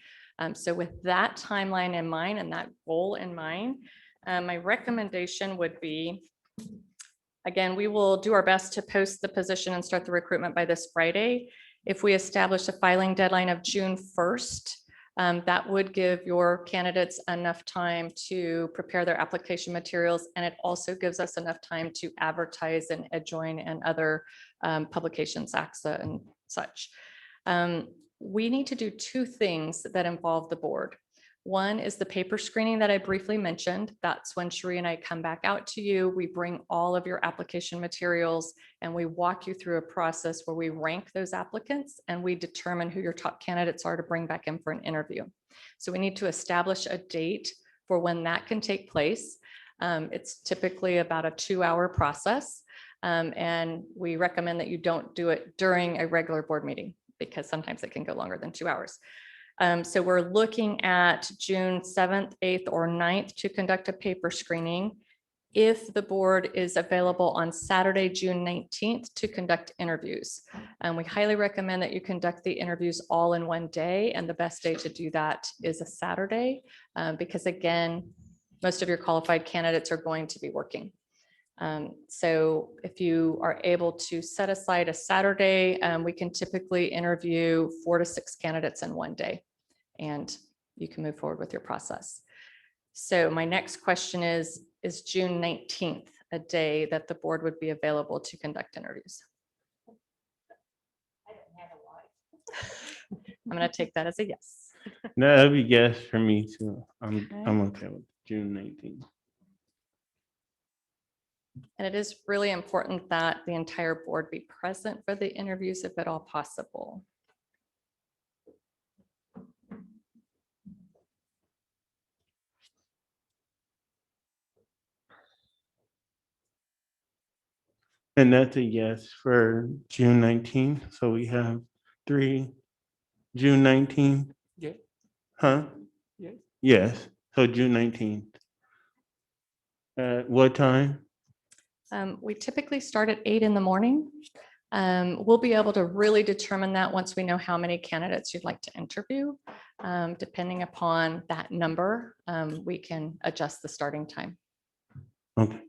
So with that timeline in mind and that goal in mind, my recommendation would be, again, we will do our best to post the position and start the recruitment by this Friday. If we establish a filing deadline of June 1st, that would give your candidates enough time to prepare their application materials. And it also gives us enough time to advertise in EdJoin and other publications, AXA and such. We need to do two things that involve the board. One is the paper screening that I briefly mentioned. That's when Sheree and I come back out to you. We bring all of your application materials and we walk you through a process where we rank those applicants and we determine who your top candidates are to bring back in for an interview. So we need to establish a date for when that can take place. It's typically about a 2-hour process. And we recommend that you don't do it during a regular board meeting because sometimes it can go longer than 2 hours. So we're looking at June 7th, 8th, or 9th to conduct a paper screening. If the board is available on Saturday, June 19th to conduct interviews. We highly recommend that you conduct the interviews all in one day. And the best day to do that is a Saturday because again, most of your qualified candidates are going to be working. So if you are able to set aside a Saturday, we can typically interview 4 to 6 candidates in one day and you can move forward with your process. So my next question is June 19th a day that the board would be available to conduct interviews? I don't have a life. I'm going to take that as a yes. No, that'd be yes for me too. I'm Okay. okay with June 19th. And it is really important that the entire board be present for the interviews if at all possible. And that's a yes for June 19th. So we have 3, June 19th, Yeah, huh? yeah. Yes, so June 19th. What time? We typically start at 8 in the morning. We'll be able to really determine that once we know how many candidates you'd like to interview. Depending upon that number, we can adjust the starting time. Okay.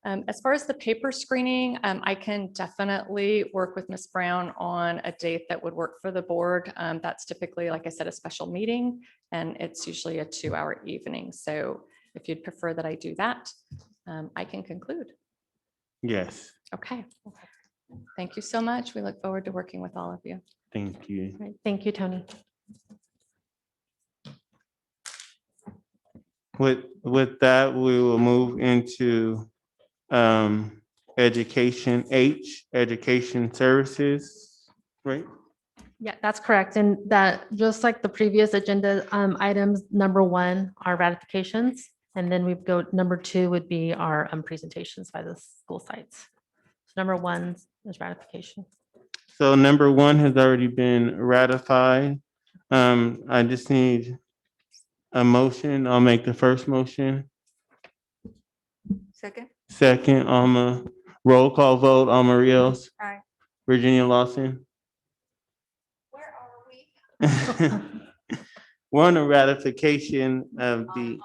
As far as the paper screening, I can definitely work with Ms. Brown on a date that would work for the board. That's typically, like I said, a special meeting, and it's usually a 2-hour evening. So if you'd prefer that I do that, I can conclude. Yes, Okay. Thank you so much. We look forward to working with all of you. thank you. Right, thank you, Tony. With that, we will move into education H, education services, right? Yeah, that's correct. And that, just like the previous agenda items, number 1 are ratifications. And then we go, number 2 would be our presentations by the school sites. So number 1 is ratification. So number 1 has already been ratified. I just need a motion. I'll make the first motion. Second? Second, roll call vote, Alma Rios. Aye. Virginia Lawson. Where are we? We're on a ratification of the, On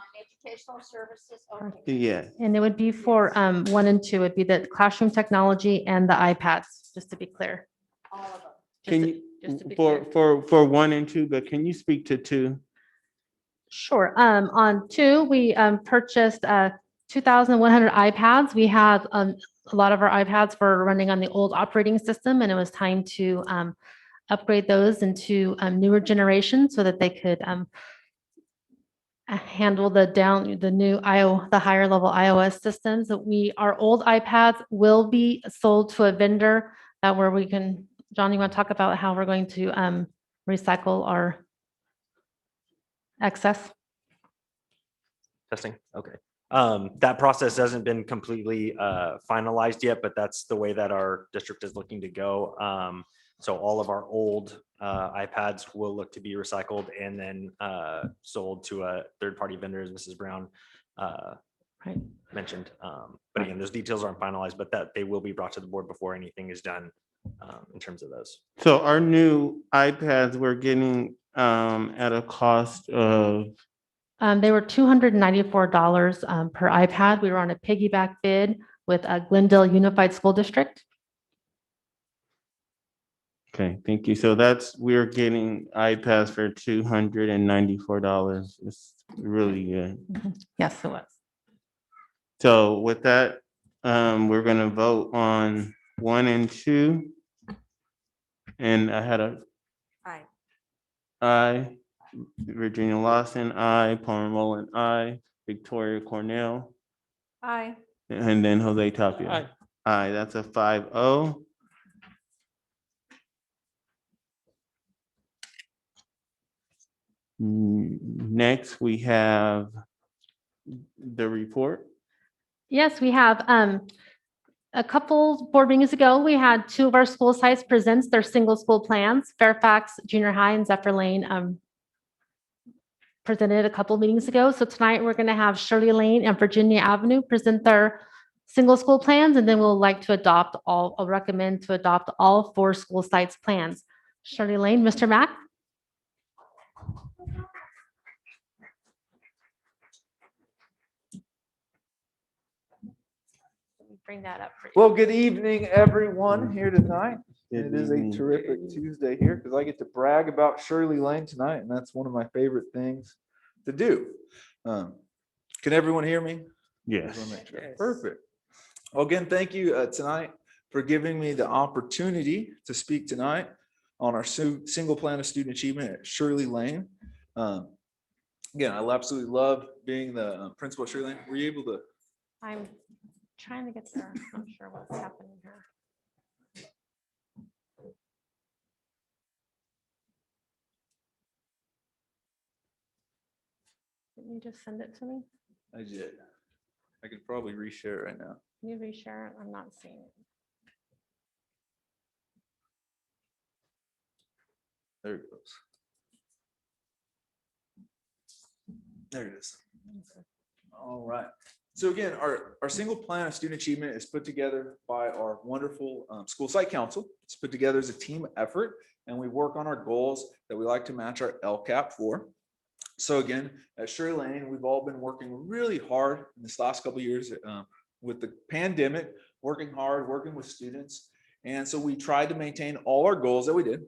educational services? Okay. yeah, And it would be for 1 and 2, it'd be the classroom technology and the iPads, just to be clear. all of them. Can just to be you, clear. for 1 and 2, but can you speak to 2? Sure. On 2, we purchased 2,100 iPads. We have a lot of our iPads were running on the old operating system, and it was time to upgrade those into newer generations so that they could handle the higher level iOS systems. Our old iPads will be sold to a vendor where we can, John, you want to talk about how we're going to recycle our excess? Testing, okay. That process hasn't been completely finalized yet, but that's the way that our district is looking to go. So all of our old iPads will look to be recycled and then sold to a third-party vendor, as Mrs. Brown Right. mentioned. But again, those details aren't finalized, but that they will be brought to the board before anything is done in terms of those. So our new iPads we're getting at a cost of, They were $294 per iPad. We were on a piggyback bid with Glendale Unified School District. okay, thank you. So we're getting iPads for $294. It's really good. Yes, it was. So with that, we're gonna vote on 1 and 2. And I had a aye. Virginia Lawson, aye. Palmer Mullen, aye. Victoria Cornell, Aye. and then Jose Tapia. Aye. Aye, that's a 5-0. Next, we have the report. Yes, we have. A couple board meetings ago, we had 2 of our school sites present their single school plans. Fairfax Junior High and Zephyr Lane presented a couple meetings ago. So tonight, we're going to have Shirley Lane and Virginia Avenue present their single school plans, and then we'll recommend to adopt all 4 school sites plans. Shirley Lane, Mr. Mack? Bring that up for you. Well, good evening, everyone here tonight. Good It is a evening. terrific Tuesday here because I get to brag about Shirley Lane tonight, and that's one of my favorite things to do. Can everyone hear me? Yes. Just wanna make sure. Perfect. Well, again, thank you tonight for giving me the opportunity to speak tonight on our single plan of student achievement at Shirley Lane. Again, I absolutely love being the principal at Shirley Lane. Were you able to? I'm trying to get there. I'm not sure what's happening here. Didn't you just send it to me? I did. I could probably reshare it right now. Can you reshare it? I'm not seeing it. There it goes. There it is. All right. So again, our single plan of student achievement is put together by our wonderful school site council. It's put together as a team effort, and we work on our goals that we like to match our LCAP for. So again, at Shirley Lane, we've all been working really hard in this last couple of years with the pandemic, working hard, working with students. And so we tried to maintain all our goals that we did.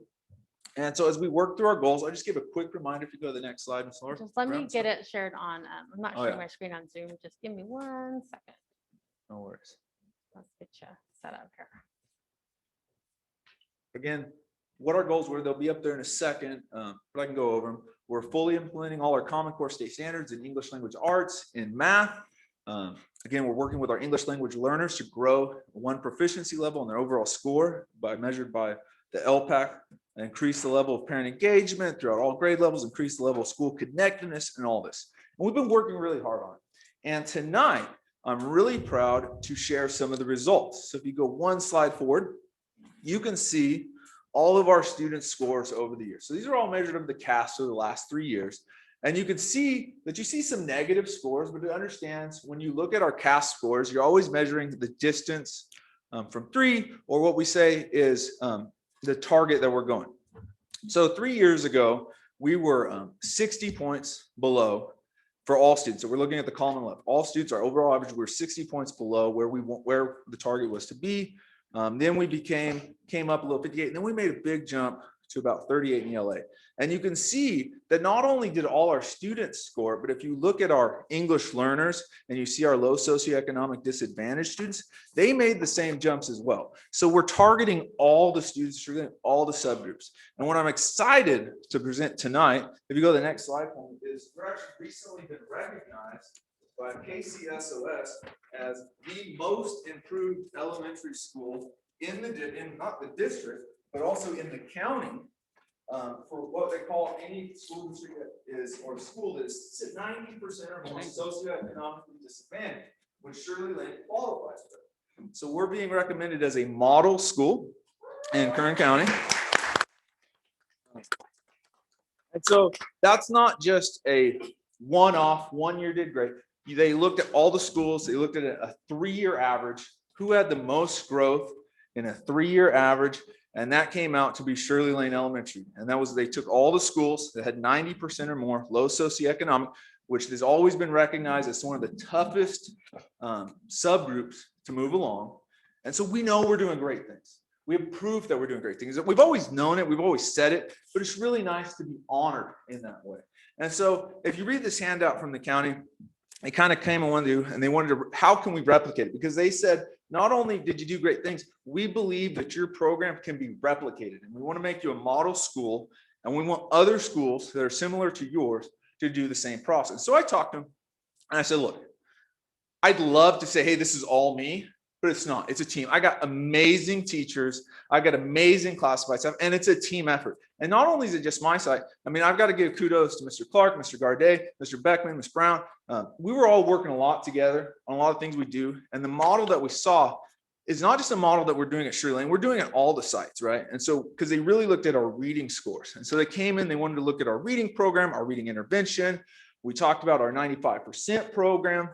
And so as we work through our goals, I'll just give a quick reminder if you go to the next slide, Ms. Laura. Just let me Brown, get so- it shared on, I'm not Oh, sharing yeah. my screen on Zoom. Just give me 1 second. No worries. Let's get you set up here. Again, what our goals were, they'll be up there in a second, but I can go over them. We're fully implementing all our Common Core state standards in English language arts, in math. Again, we're working with our English language learners to grow one proficiency level in their overall score measured by the LPAC, and increase the level of parent engagement throughout all grade levels, increase the level of school connectedness and all this. And we've been working really hard on it. And tonight, I'm really proud to share some of the results. So if you go 1 slide forward, you can see all of our student scores over the years. So these are all measured over the CAS over the last 3 years. And you can see that you see some negative scores, but it understands when you look at our CAS scores, you're always measuring the distance from 3, or what we say is the target that we're going. So 3 years ago, we were 60 points below for all students. So we're looking at the column on the left. All students, our overall average, we're 60 points below where the target was to be. Then we came up a little 58, and then we made a big jump to about 38 in ELA. And you can see that not only did all our students score, but if you look at our English learners and you see our low socioeconomic disadvantaged students, they made the same jumps as well. So we're targeting all the students, all the subgroups. And what I'm excited to present tonight, if you go to the next slide, is we're actually recently been recognized by KCSOS as the most improved elementary school in not the district, but also in the county, for what they call any school district that is, or school that is 90% or more socioeconomically disadvantaged, which Shirley Lane qualifies for. So we're being recommended as a model school in Kern County. And so that's not just a one-off, 1 year did great. They looked at all the schools, they looked at a 3-year average, who had the most growth in a 3-year average, and that came out to be Shirley Lane Elementary. And that was, they took all the schools that had 90% or more low socioeconomic, which has always been recognized as one of the toughest subgroups to move along. And so we know we're doing great things. We have proof that we're doing great things. We've always known it, we've always said it, but it's really nice to be honored in that way. And so if you read this handout from the county, they kind of came and wanted to, and they wanted to, how can we replicate it? Because they said, not only did you do great things, we believe that your program can be replicated, and we want to make you a model school, and we want other schools that are similar to yours to do the same process. So I talked to them and I said, look, I'd love to say, hey, this is all me, but it's not. It's a team. I got amazing teachers. I got amazing classified staff, and it's a team effort. And not only is it just my side, I mean, I've got to give kudos to Mr. Clark, Mr. Gardet, Mr. Beckman, Ms. Brown. We were all working a lot together on a lot of things we do. And the model that we saw is not just a model that we're doing at Shirley Lane, we're doing at all the sites, right? And so, because they really looked at our reading scores. And so they came in, they wanted to look at our reading program, our reading intervention. We talked about our 95% program.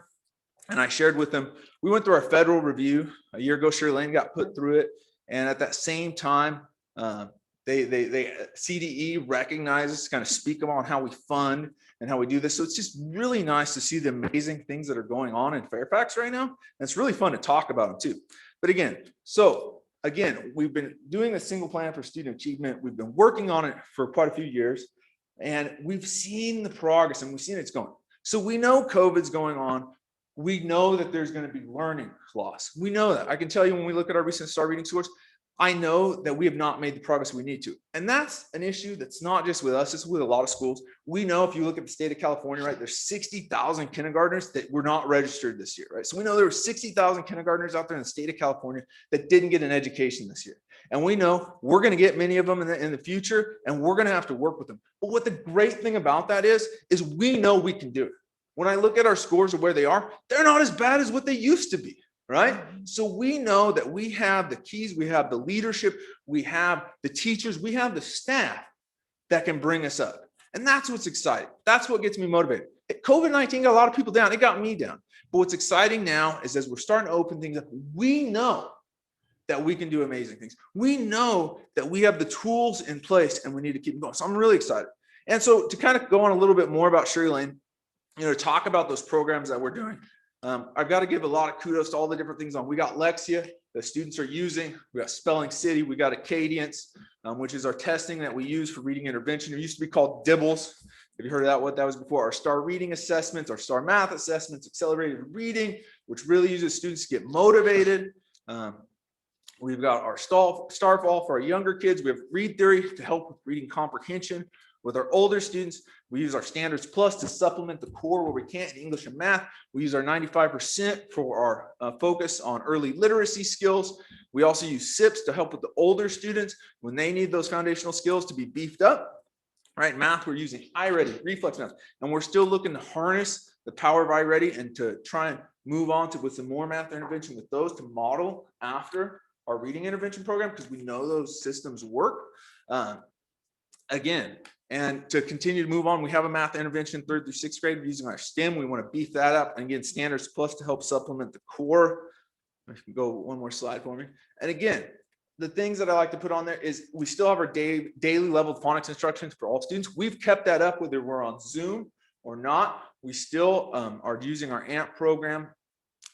And I shared with them, we went through our federal review a year ago. Shirley Lane got put through it. And at that same time, CDE recognizes, kind of speak about how we fund and how we do this. So it's just really nice to see the amazing things that are going on in Fairfax right now. And it's really fun to talk about them too. But again, we've been doing a single plan for student achievement. We've been working on it for quite a few years, and we've seen the progress and we've seen it's going. So we know COVID's going on. We know that there's going to be learning loss. We know that. I can tell you when we look at our recent STAR reading scores, I know that we have not made the progress we need to. And that's an issue that's not just with us, it's with a lot of schools. We know if you look at the state of California, right, there's 60,000 kindergartners that were not registered this year, right? So we know there were 60,000 kindergartners out there in the state of California that didn't get an education this year. And we know we're going to get many of them in the future, and we're going to have to work with them. But what the great thing about that is we know we can do it. When I look at our scores of where they are, they're not as bad as what they used to be. Right? So we know that we have the keys, we have the leadership, we have the teachers, we have the staff that can bring us up. And that's what's exciting. That's what gets me motivated. COVID-19 got a lot of people down. It got me down. But what's exciting now is as we're starting to open things up, we know that we can do amazing things. We know that we have the tools in place and we need to keep them going. So I'm really excited. And so to kind of go on a little bit more about Shirley Lane, talk about those programs that we're doing. I've got to give a lot of kudos to all the different things on. We got Lexia that students are using. We got Spelling City. We got Acadience, which is our testing that we use for reading intervention. It used to be called DIBBLES. Have you heard of that? What that was before? Our STAR reading assessments, our STAR math assessments, accelerated reading, which really uses students to get motivated. We've got our STARFall for our younger kids. We have Read Theory to help with reading comprehension. With our older students, we use our Standards Plus to supplement the core where we can't in English and math. We use our 95% for our focus on early literacy skills. We also use SIPs to help with the older students when they need those foundational skills to be beefed up. Right, math, we're using iReady, reflex math, and we're still looking to harness the power of iReady and to try and move on to with some more math intervention with those to model after our reading intervention program because we know those systems work. Again, and to continue to move on, we have a math intervention 3rd through 6th grade using our STEM. We want to beef that up. And again, Standards Plus to help supplement the core. If you can go one more slide for me. And again, the things that I like to put on there is we still have our daily level phonics instructions for all students. We've kept that up whether we're on Zoom or not. We still are using our AMP program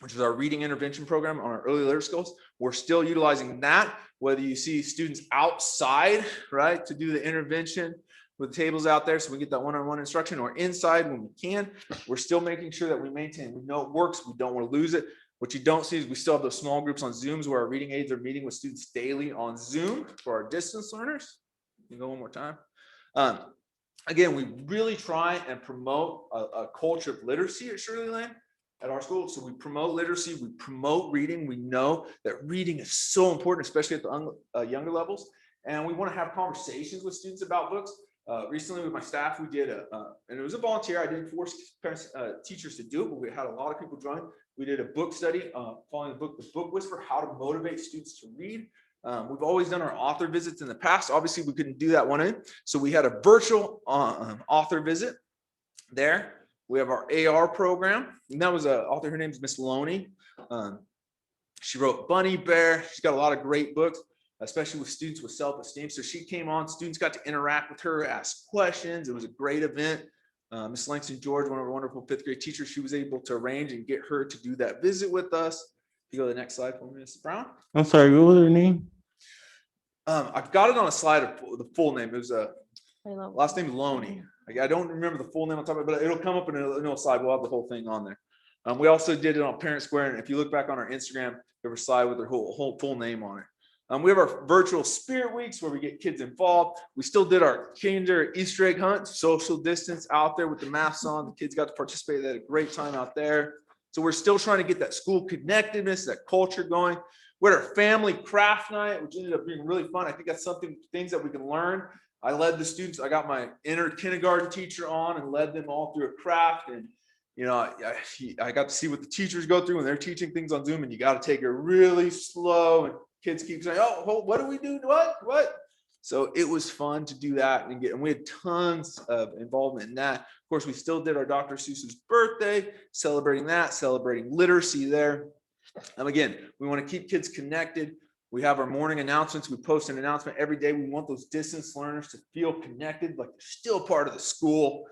which is our reading intervention program on our early literacy schools. We're still utilizing that, whether you see students outside, right, to do the intervention with tables out there so we get that one-on-one instruction, or inside when we can. We're still making sure that we maintain, we know it works, we don't want to lose it. What you don't see is we still have those small groups on Zooms where our reading aides are meeting with students daily on Zoom for our distance learners. You can go one more time. Again, we really try and promote a culture of literacy at Shirley Lane at our school. So we promote literacy, we promote reading. We know that reading is so important, especially at the younger levels. And we want to have conversations with students about books. Recently with my staff, we did and it was a volunteer. I didn't force parents, teachers to do it, but we had a lot of people join. We did a book study following the book, The Book Whisperer, how to motivate students to read. We've always done our author visits in the past. Obviously, we couldn't do that one in. So we had a virtual author visit there. We have our AR program. And that was an author. Her name is Miss Loney. She wrote Bunny Bear. She's got a lot of great books, especially with students with self-esteem. So she came on. Students got to interact with her, ask questions. It was a great event. Miss Langston George, one of our wonderful fifth grade teachers, she was able to arrange and get her to do that visit with us. You go to the next slide for me, Mrs. Brown. I'm sorry, what was her name? I've got it on a slide of the full name. It was a last name Loney. I don't remember the full name on top of it, but it'll come up in a slide. We'll have the whole thing on there. We also did it on Parent Square, and if you look back on our Instagram, there's a slide with their whole full name on it. We have our virtual spirit weeks where we get kids involved. We still did our kinder Easter egg hunt, social distance out there with the masks on. The kids got to participate. They had a great time out there. So we're still trying to get that school connectedness, that culture going. We had our family craft night, which ended up being really fun. I think that's things that we can learn. I led the students. I got my inner kindergarten teacher on and led them all through a craft. And, you know, I got to see what the teachers go through when they're teaching things on Zoom, and you got to take it really slow. And kids keep saying, oh, what do we do? What? So it was fun to do that, and we had tons of involvement in that. Of course, we still did our Dr. Seuss's birthday, celebrating literacy there. And again, we want to keep kids connected. We have our morning announcements. We post an announcement every day. We want those distance learners to feel connected, like they're still part of the school.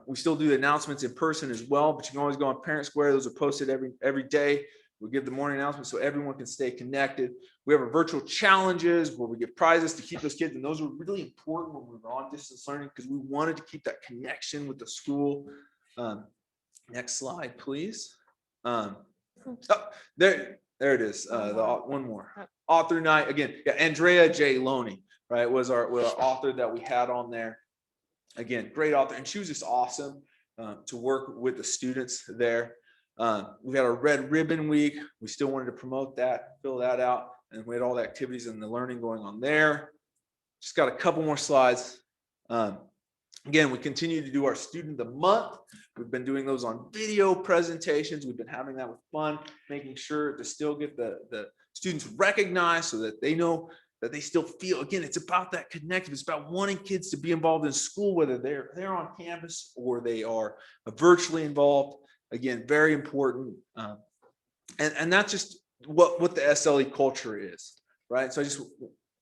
We still do the announcements in person as well, but you can always go on Parent Square. Those are posted every day. We give the morning announcements so everyone can stay connected. We have our virtual challenges where we give prizes to keep those kids. And those were really important when we were on distance learning because we wanted to keep that connection with the school. Next slide, please. There it is. One more. Author night. Again, yeah, Andrea J. Loney, right, was our author that we had on there. Again, great author. And she was just awesome to work with the students there. We had our Red Ribbon Week. We still wanted to promote that, fill that out, and we had all the activities and the learning going on there. Just got a couple more slides. Again, we continue to do our Student of the Month. We've been doing those on video presentations. We've been having that with fun, making sure to still get the students recognized so that they know that they still feel, again, it's about that connective. It's about wanting kids to be involved in school, whether they're on campus or they are virtually involved. Again, very important. And that's just what the SLE culture is, right? So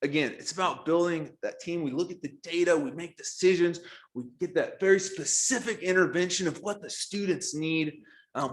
again, it's about building that team. We look at the data, we make decisions, we get that very specific intervention of what the students need.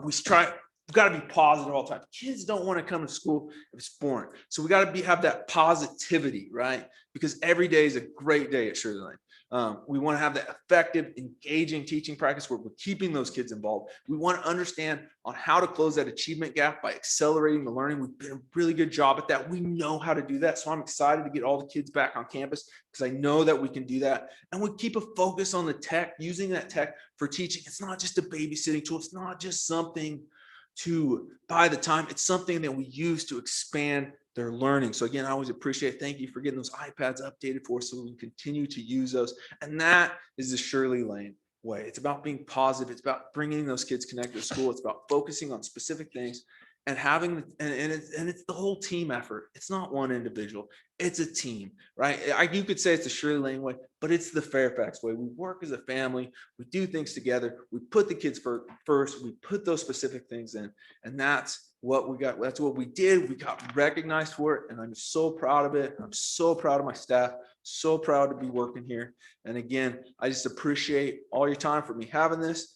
We've got to be positive all the time. Kids don't want to come to school if it's boring. So we got to have that positivity, right? Because every day is a great day at Shirley Lane. We want to have that effective, engaging teaching practice where we're keeping those kids involved. We want to understand on how to close that achievement gap by accelerating the learning. We've done a really good job at that. We know how to do that. So I'm excited to get all the kids back on campus because I know that we can do that. And we keep a focus on the tech, using that tech for teaching. It's not just a babysitting tool. It's not just something to buy the time. It's something that we use to expand their learning. So again, I always appreciate, thank you for getting those iPads updated for us so we can continue to use those. And that is the Shirley Lane way. It's about being positive. It's about bringing those kids connected to school. It's about focusing on specific things and having, and it's the whole team effort. It's not one individual. It's a team, right? You could say it's the Shirley Lane way, but it's the Fairfax way. We work as a family. We do things together. We put the kids first. We put those specific things in, and that's what we got. That's what we did. We got recognized for it, and I'm so proud of it. I'm so proud of my staff. So proud to be working here. And again, I just appreciate all your time for me having this.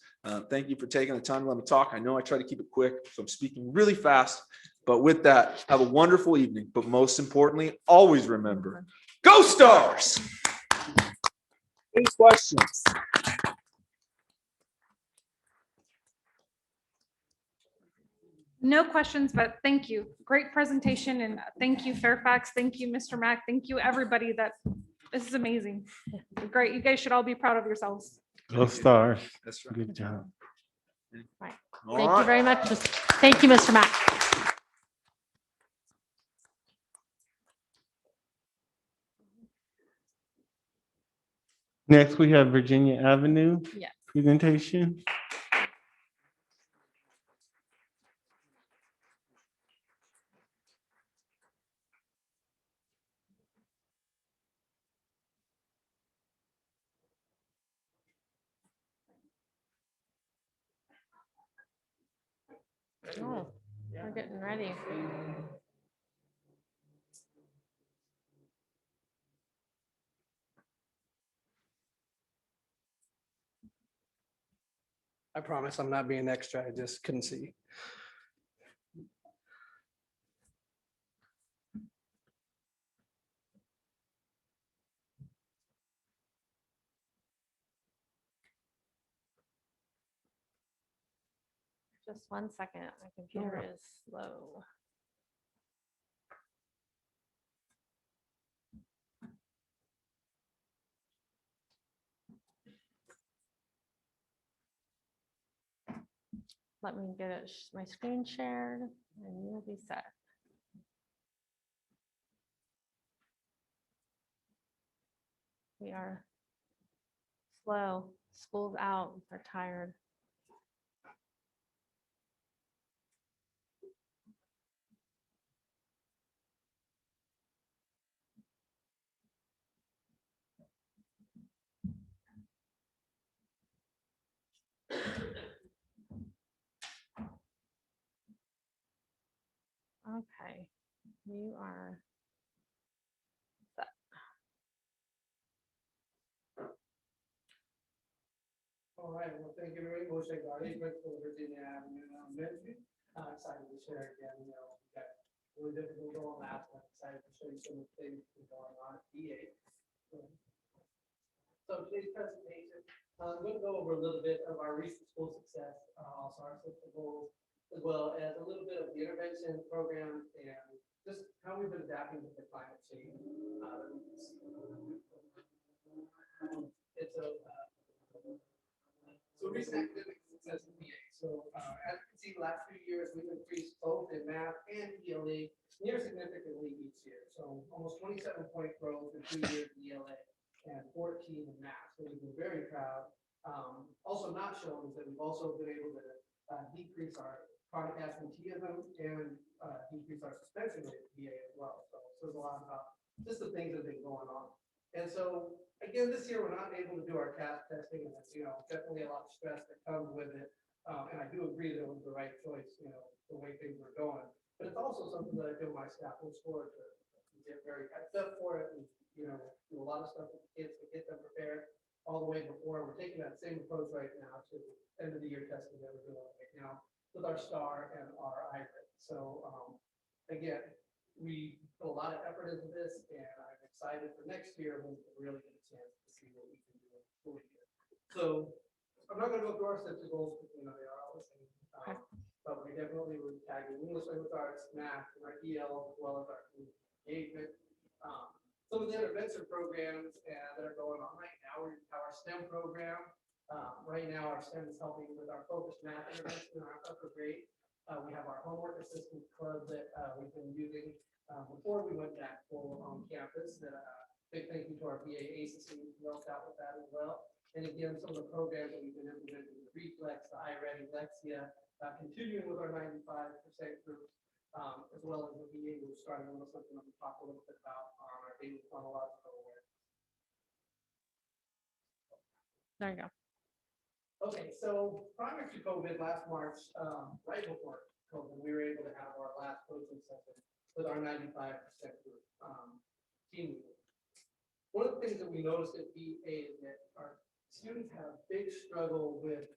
Thank you for taking the time to let me talk. I know I try to keep it quick, so I'm speaking really fast. But with that, have a wonderful evening. But most importantly, always remember, go Stars! Any questions? No questions, but thank you. Great presentation and thank you Fairfax. Thank you, Mr. Mack. Thank you, everybody this is amazing. Great. You guys should all be proud of yourselves. Go Stars. That's right. Good job. All Thank you right. very much. Thank you, Mr. Mack. Next, we have Virginia Avenue. Yes. Presentation. Oh, we're getting ready. I promise I'm not being extra. I just couldn't see. Just 1 second. My computer is slow. Let me get it, my screen shared and you'll be set. We are slow. School's out. They're tired. Okay, you are set. All right, well, thank you very much. Principal Virginia Avenue Elementary. Excited to share again, we got really difficult going last one. Excited to show you some of the things that are going on at DA. So today's presentation, I'm going to go over a little bit of our recent school success, also our system goals, as well as a little bit of the intervention program and just how we've been adapting to the climate change. It's a so recent academic success in PA. So as you can see, the last few years, we've increased both in math and ELA near significantly each year. So almost 27-point growth in 2 years in ELA and 14 in math. So we've been very proud. Also not shown is that we've also been able to decrease our chronic absenteeism and decrease our suspension rate at PA as well. So there's a lot about just the things that have been going on. And so again, this year, we're not able to do our CAP testing, and that's, definitely a lot of stress that comes with it. And I do agree that it was the right choice, the way things were going. But it's also something that I feel my staff looks forward to get very hyped up for it and, do a lot of stuff with the kids to get them prepared all the way before. We're taking that same approach right now to the end of the year testing that we're doing right now with our STAR and our IRID. So again, we put a lot of effort into this, and I'm excited for next year when we really get a chance to see what we can do in the school year. So I'm not going to go through our steps of goals because they are all the same. But we definitely were tagging English language arts, math, and our EL, as well as our community engagement. Some of the intervention programs that are going on right now, we have our STEM program. Right now, our STEM is helping with our focused math intervention in our upper grade. We have our homework assistance club that we've been using before we went back full on campus. Big thank you to our BA ACES who helped out with that as well. And again, some of the programs that we've been implementing, the Reflex, the iReady, Lexia, continuing with our 95% groups, as well as the BA, we're starting on something I'm going to talk a little bit about on our daily chronological awareness. There you go. Okay, so prior to COVID last March, right before COVID, we were able to have our last coaching session with our 95% group team. One of the things that we noticed at BA is that our students have a big struggle with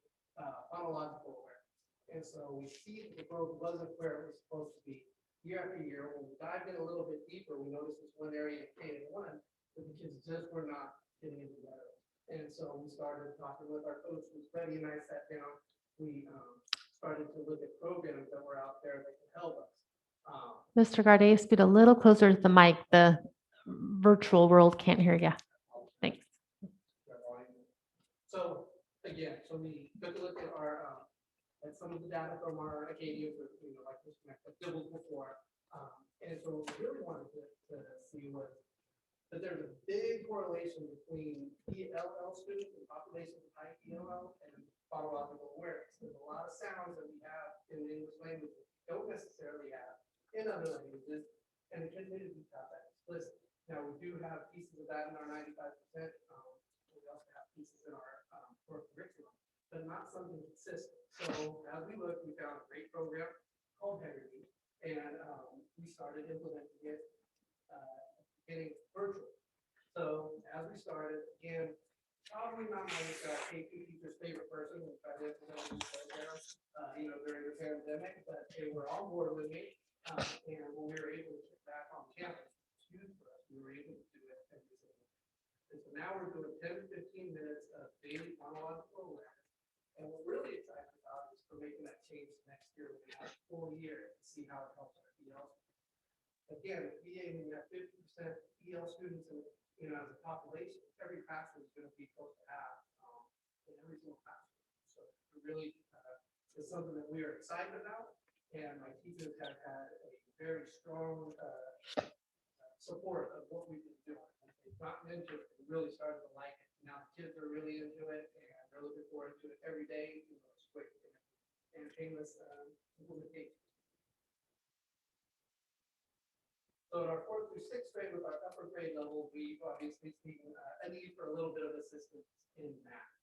phonological awareness. And so we see that the growth wasn't where it was supposed to be. Year after year, when we dived in a little bit deeper, we noticed this one area in K-1 that the kids just were not getting into better. And so we started talking with our coach, Freddie and I sat down. We started to look at programs that were out there that could help us. Mr. Garday, speak a little closer to the mic. The virtual world can't hear you. Thanks. So again, so we took a look at our at some of the data from our Acadia, like this doubles before. And so what we really wanted to see was that there's a big correlation between ELL students and populations of high ELL and phonological awareness. There's a lot of sounds that we have in the English language that we don't necessarily have in other languages, and the kids need to be taught that explicit. Now, we do have pieces of that in our 95%. We also have pieces in our core curriculum, but not something consistent. So as we looked, we found a great program called Heritage, and we started implementing it getting virtual. So as we started, again, probably not my K2 teacher's favorite person, which I did during the pandemic, but they were on board with me. And when we were able to get back on campus, it's huge for us. We were able to do it every single day. And so now we're doing 10 to 15 minutes of daily phonological awareness. And what we're really excited about is for making that change next year. We have a full year to see how it helps our EL. Again, being at 50% EL students and as a population, every classroom is going to be close to half in every single classroom. So it really is something that we are excited about. And my teachers have had a very strong support of what we've been doing. They've gotten into it and really started to like it. Now the kids are really into it and they're looking forward to it every day. It's quick and painless implementation. So in our 4th through 6th grade with our upper grade level, we've obviously seen a need for a little bit of assistance in math.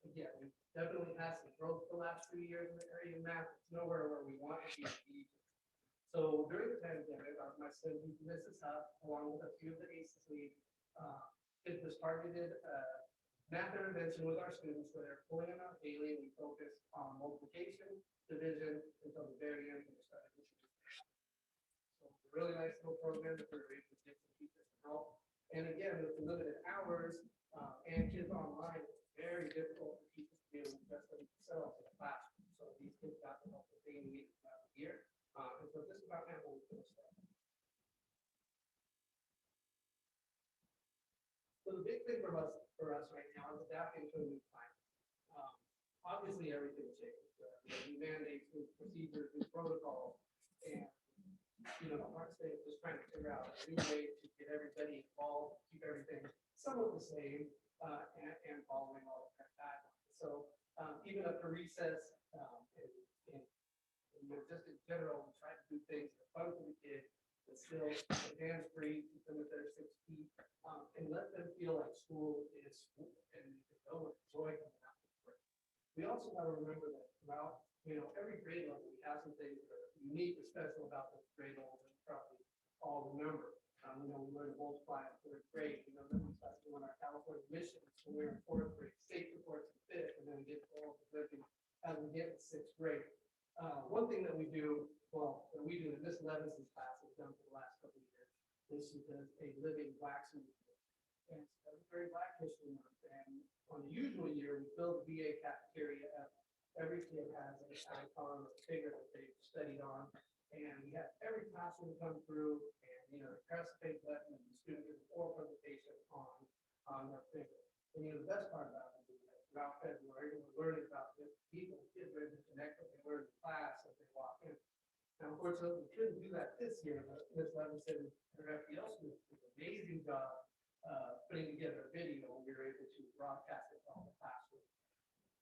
Again, we definitely had some growth the last few years in the area of math. It's nowhere where we want to be. So during the pandemic, my son, Mrs. Huff, along with a few of the ACES leads, did this targeted math intervention with our students where they're pulling them out daily. We focus on multiplication, division, until the very end when we started this. So it's a really nice little program that we're able to get some teachers to help. And again, with the limited hours and kids online, it's very difficult for teachers to be able to invest in themselves in the classroom. So these kids got the help that they need throughout the year. And so this is about how we finish that. So the big thing for us right now is adapting to a new climate. Obviously, everything changes. New mandates, new procedures, new protocols, and our state is just trying to figure out a new way to get everybody involved, keep everything somewhat the same, and following all of that. So even up to recess, just in general, we try to do things that are fun for the kids, but still hands-free, keep them at their 6 feet, and let them feel like school is school and go with joy coming out. We also got to remember that throughout, every grade level, we have some things that are unique or special about those grade levels that we probably all remember. We learned to multiply in 4th grade. Then we started doing our California missions when we were in 4th grade, state reports in 5th, and then we get to all the living as we get to 6th grade. One thing that we do, that we do in Miss Levinson's class has done for the last couple of years, is she does a living wax movement. And it's very Black History Month. And on the usual year, we fill the VA cafeteria up. Every kid has an icon or figure that they've studied on. And we have every classroom come through and, press the big button and the student gives an oral presentation on their figure. And, the best part about it is that throughout February, we're learning about this people, kids are able to connect with they learn in class as they walk in. Now, unfortunately, we couldn't do that this year, but Ms. Levinson and her FPL students did an amazing job putting together a video, and we were able to broadcast it to all the classroom.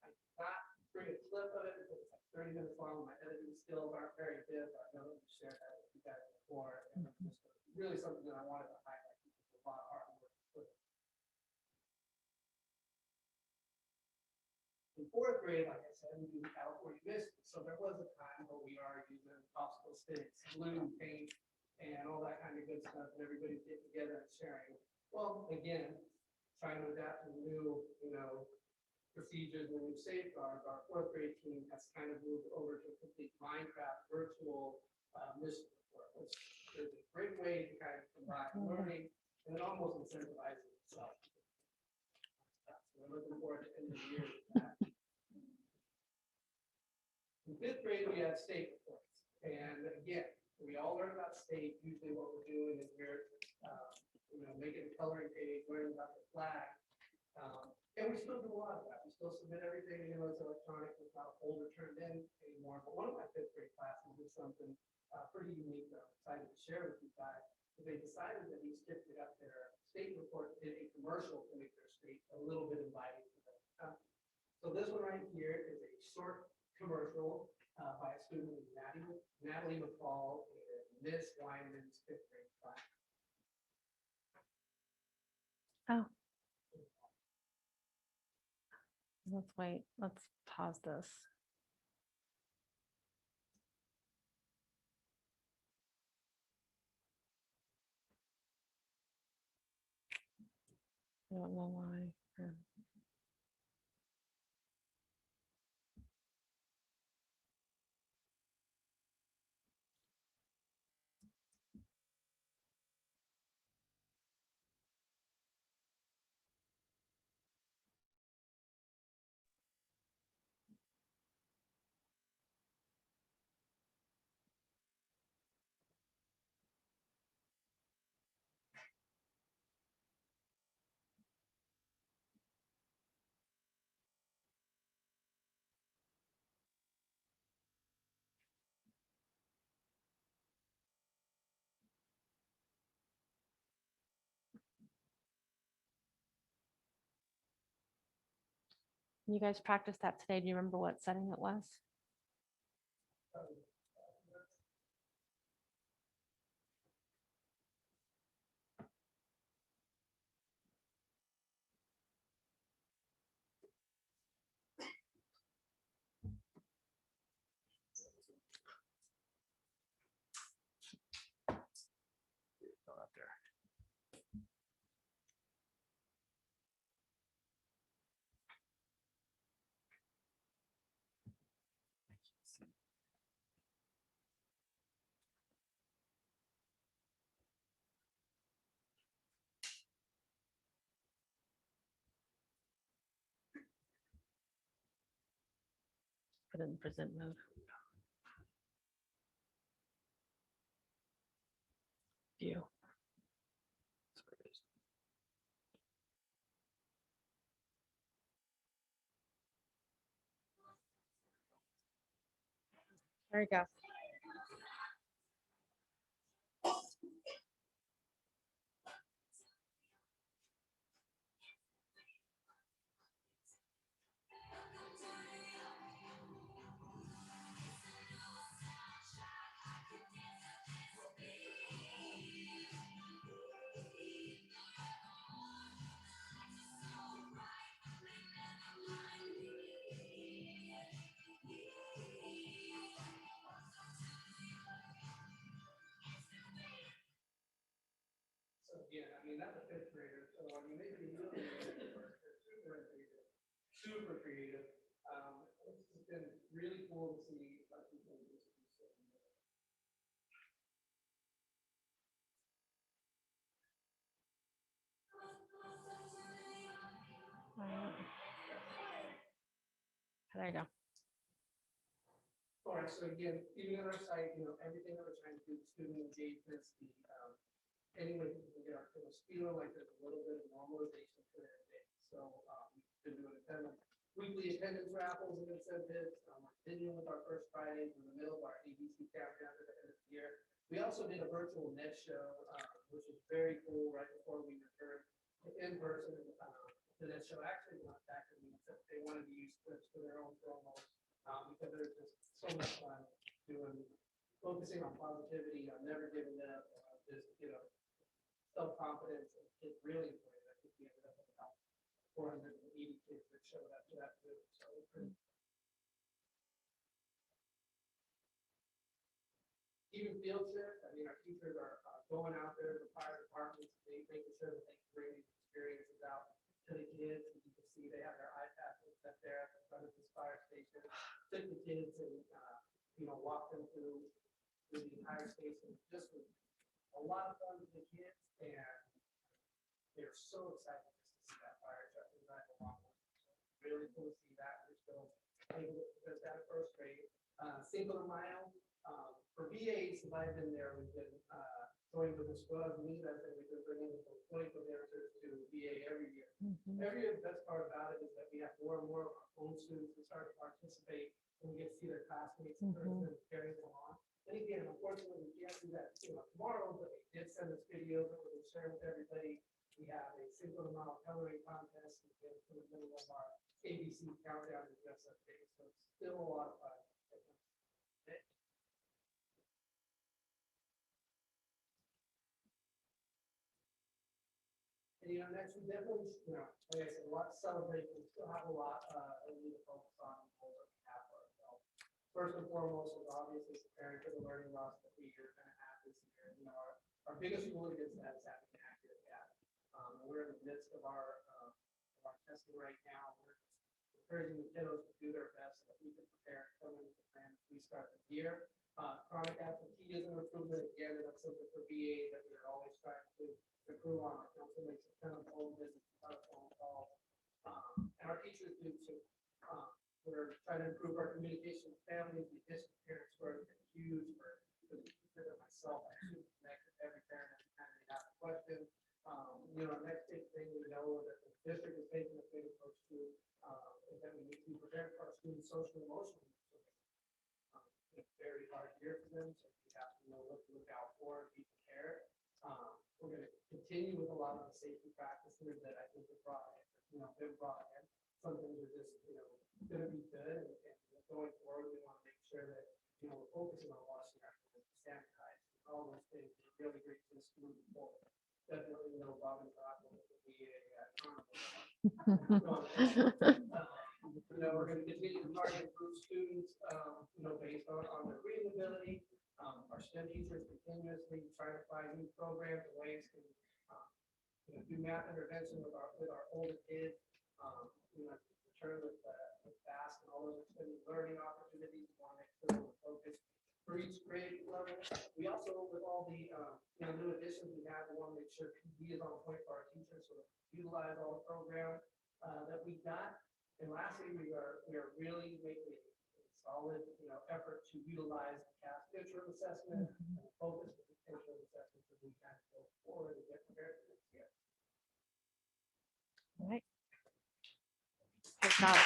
I did not bring a clip of it because it's like 30 minutes long. My editing skills aren't very good, but I know that we shared that with you guys before, and it's just really something that I wanted to highlight. A lot of hard work. In 4th grade, like I said, we do California missions. So there was a time where we are using popsicle sticks, glue, paint, and all that kind of good stuff, and everybody's getting together and sharing. Well, again, trying to adapt to the new, procedures and new safeguards, our fourth grade team has kind of moved over to a complete Minecraft virtual mission report, which is a great way to kind of combine learning and it almost incentivizes itself. So we're looking forward to end of the year with that. In fifth grade, we have state reports. And again, we all learn about state. Usually what we're doing is we're, making a coloring page, learning about the flag. And we still do a lot of that. We still submit everything, it's electronic, it's not a folder turned in anymore. But one of my fifth grade classes did something pretty unique that I'm excited to share with you guys. They decided that each kid could up their state report, did a commercial to make their state a little bit inviting to them. So this one right here is a short commercial by a student named Natalie McFall in Miss Wyman's fifth grade class. Oh. Let's wait. Let's pause this. I don't know why. You guys practiced that today. Do you remember what setting it was? Up there. Put it in present mode. View. There you go. So again, that's a fifth grader. So they can really super creative. It's been really cool to see how people do this. There you go. All right, so again, even on our site, everything that we're trying to do, student engagements, any way we can get our kids feeling like there's a little bit of normalization to their day. So we've been doing weekly attendance raffles and incentives. We're continuing with our first Fridays in the middle of our ABC countdown at the end of the year. We also did a virtual net show, which was very cool right before we returned to in-person. The net show actually went back and they wanted to use clips for their own promos because there's just so much fun focusing on positivity, on never giving up, self-confidence, and kids really enjoyed it. I think we ended up with about 480 kids that showed up to that too. So even field trips, our teachers are going out there to the fire departments, making sure that they can bring these experiences out to the kids. And you can see they have their iPads and set to the kids, and they're so excited just to see that fire truck and drive along. Really cool to see that. We're still able to put that at first grade. Cinco de Mayo, for VA, since I've been there, we've been going with the squad meet. I think we've been bringing the 20 dancers to VA every year. Every year, the best part about it is that we have more and more of our own students who start to participate, and we get to see their classmates in person and carry them on. And again, unfortunately, we can't do that tomorrow, but they did send us videos that we're going to share with everybody. We have a Cinco de Mayo coloring contest in the middle of our ABC countdown to dress up day, so it's still a lot of fun. And next we definitely, like I said, a lot to celebrate. We still have a lot that we need to focus on and goals that we have for ourselves. First and foremost is obviously preparing for the learning loss that we are going to have this year. Our biggest rule against that is having an accurate data. We're in the midst of our testing right now. We're encouraging the kiddos to do their best so that we can prepare and come into the plan as we start the year. Chronic absenteeism improvement, again, that's something for VA that we're always trying to improve on. Our council makes a ton of phone visits, a ton of phone calls, and our teachers do too. We're trying to improve our communication with families. The district parents were huge for myself. I should connect with every parent every time they have a question. Next big thing we know that the district is taking a big approach to is that we need to be prepared for our students' social and emotional. It's a very hard year for them, so we have to know what to look out for and be prepared. We're going to continue with a lot of the safety practices that I think have been brought in. Some things are just, going to be good, and going forward, we want to make sure that, we're focusing on washing our hands, sanitizing, all those things are really great for the school before. Definitely no Bob and Doc will be we're going to continue to target group students, based on their reading ability. Our STEM teachers continuously try to find new programs and ways to do math intervention with our older kids. Return with FAST and all those extended learning opportunities. We want to make sure we're focused for each grade level. We also, with all the new additions we have, we want to make sure PD is on point for our teachers, so we utilize all the programs that we got. And lastly, we are really making a solid effort to utilize the CAS interim assessment and focus with the interim assessment so we can go forward and get prepared for this year. All right. Good job.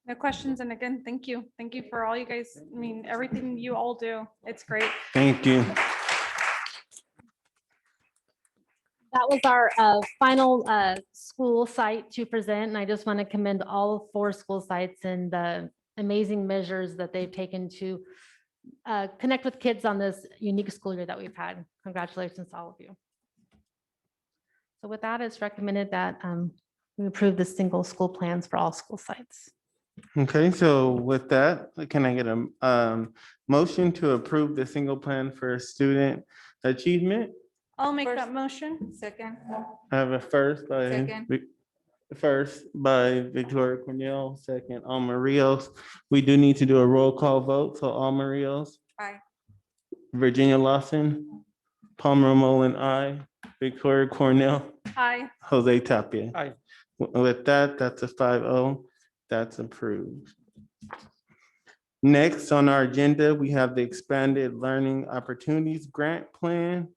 No questions. And again, thank you. Thank you for all you guys. I mean, everything you all do. It's great. Thank you. That was our final school site to present, and I just want to commend all 4 school sites and the amazing measures that they've taken to connect with kids on this unique school year that we've had. Congratulations to all of you. So with that, it's recommended that we approve the single school plans for all school sites. Okay, so with that, can I get a motion to approve the single plan for student achievement? I'll make that motion. Second. I have a first by Second. Victoria Cornell, second Alma Rios. We do need to do a roll call vote. So Alma Rios. Aye. Virginia Lawson, Palmer Mullen, aye. Victoria Cornell, Aye. Jose Tapia. Aye. With that, that's a 5-0. That's approved. Next on our agenda, we have the Expanded Learning Opportunities Grant Plan.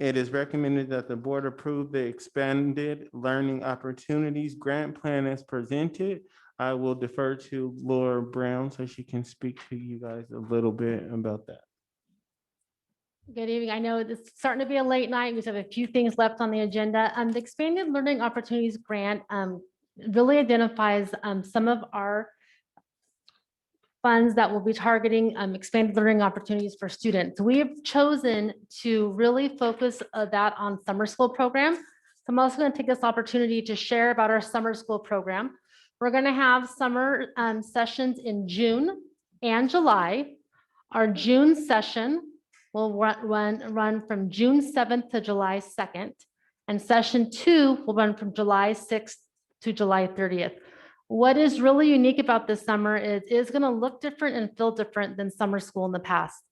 It is recommended that the board approve the Expanded Learning Opportunities Grant Plan as presented. I will defer to Laura Brown so she can speak to you guys a little bit about that. Good evening. I know it's starting to be a late night. We just have a few things left on the agenda. The Expanded Learning Opportunities Grant really identifies some of our funds that will be targeting expanded learning opportunities for students. We have chosen to really focus that on summer school program. So I'm also going to take this opportunity to share about our summer school program. We're going to have summer sessions in June and July. Our June session will run from June 7th to July 2nd. And session 2 will run from July 6th to July 30th. What is really unique about this summer is it's going to look different and feel different than summer school in the past.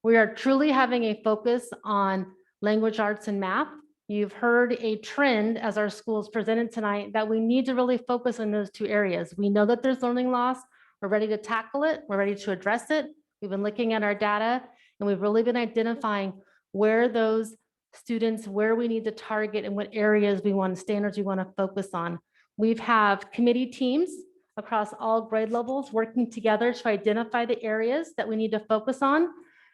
We are truly having a focus on language arts and math. You've heard a trend as our schools presented tonight that we need to really focus on those two areas. We know that there's learning loss. We're ready to tackle it. We're ready to address it. We've been looking at our data and we've really been identifying where those students, where we need to target and what areas we want, standards we want to focus on. We've have committee teams across all grade levels working together to identify the areas that we need to focus on.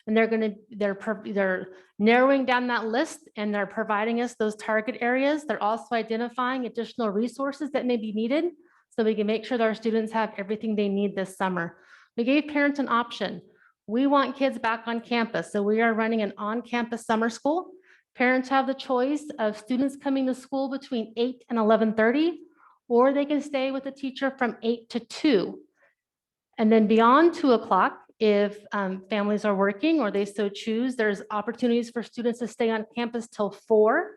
And they're narrowing down that list and they're providing us those target areas. They're also identifying additional resources that may be needed so we can make sure that our students have everything they need this summer. We gave parents an option. We want kids back on campus. So we are running an on-campus summer school. Parents have the choice of students coming to school between 8 and 11:30, or they can stay with the teacher from 8 to 2. And then beyond 2 o'clock, if families are working or they so choose, there's opportunities for students to stay on campus till 4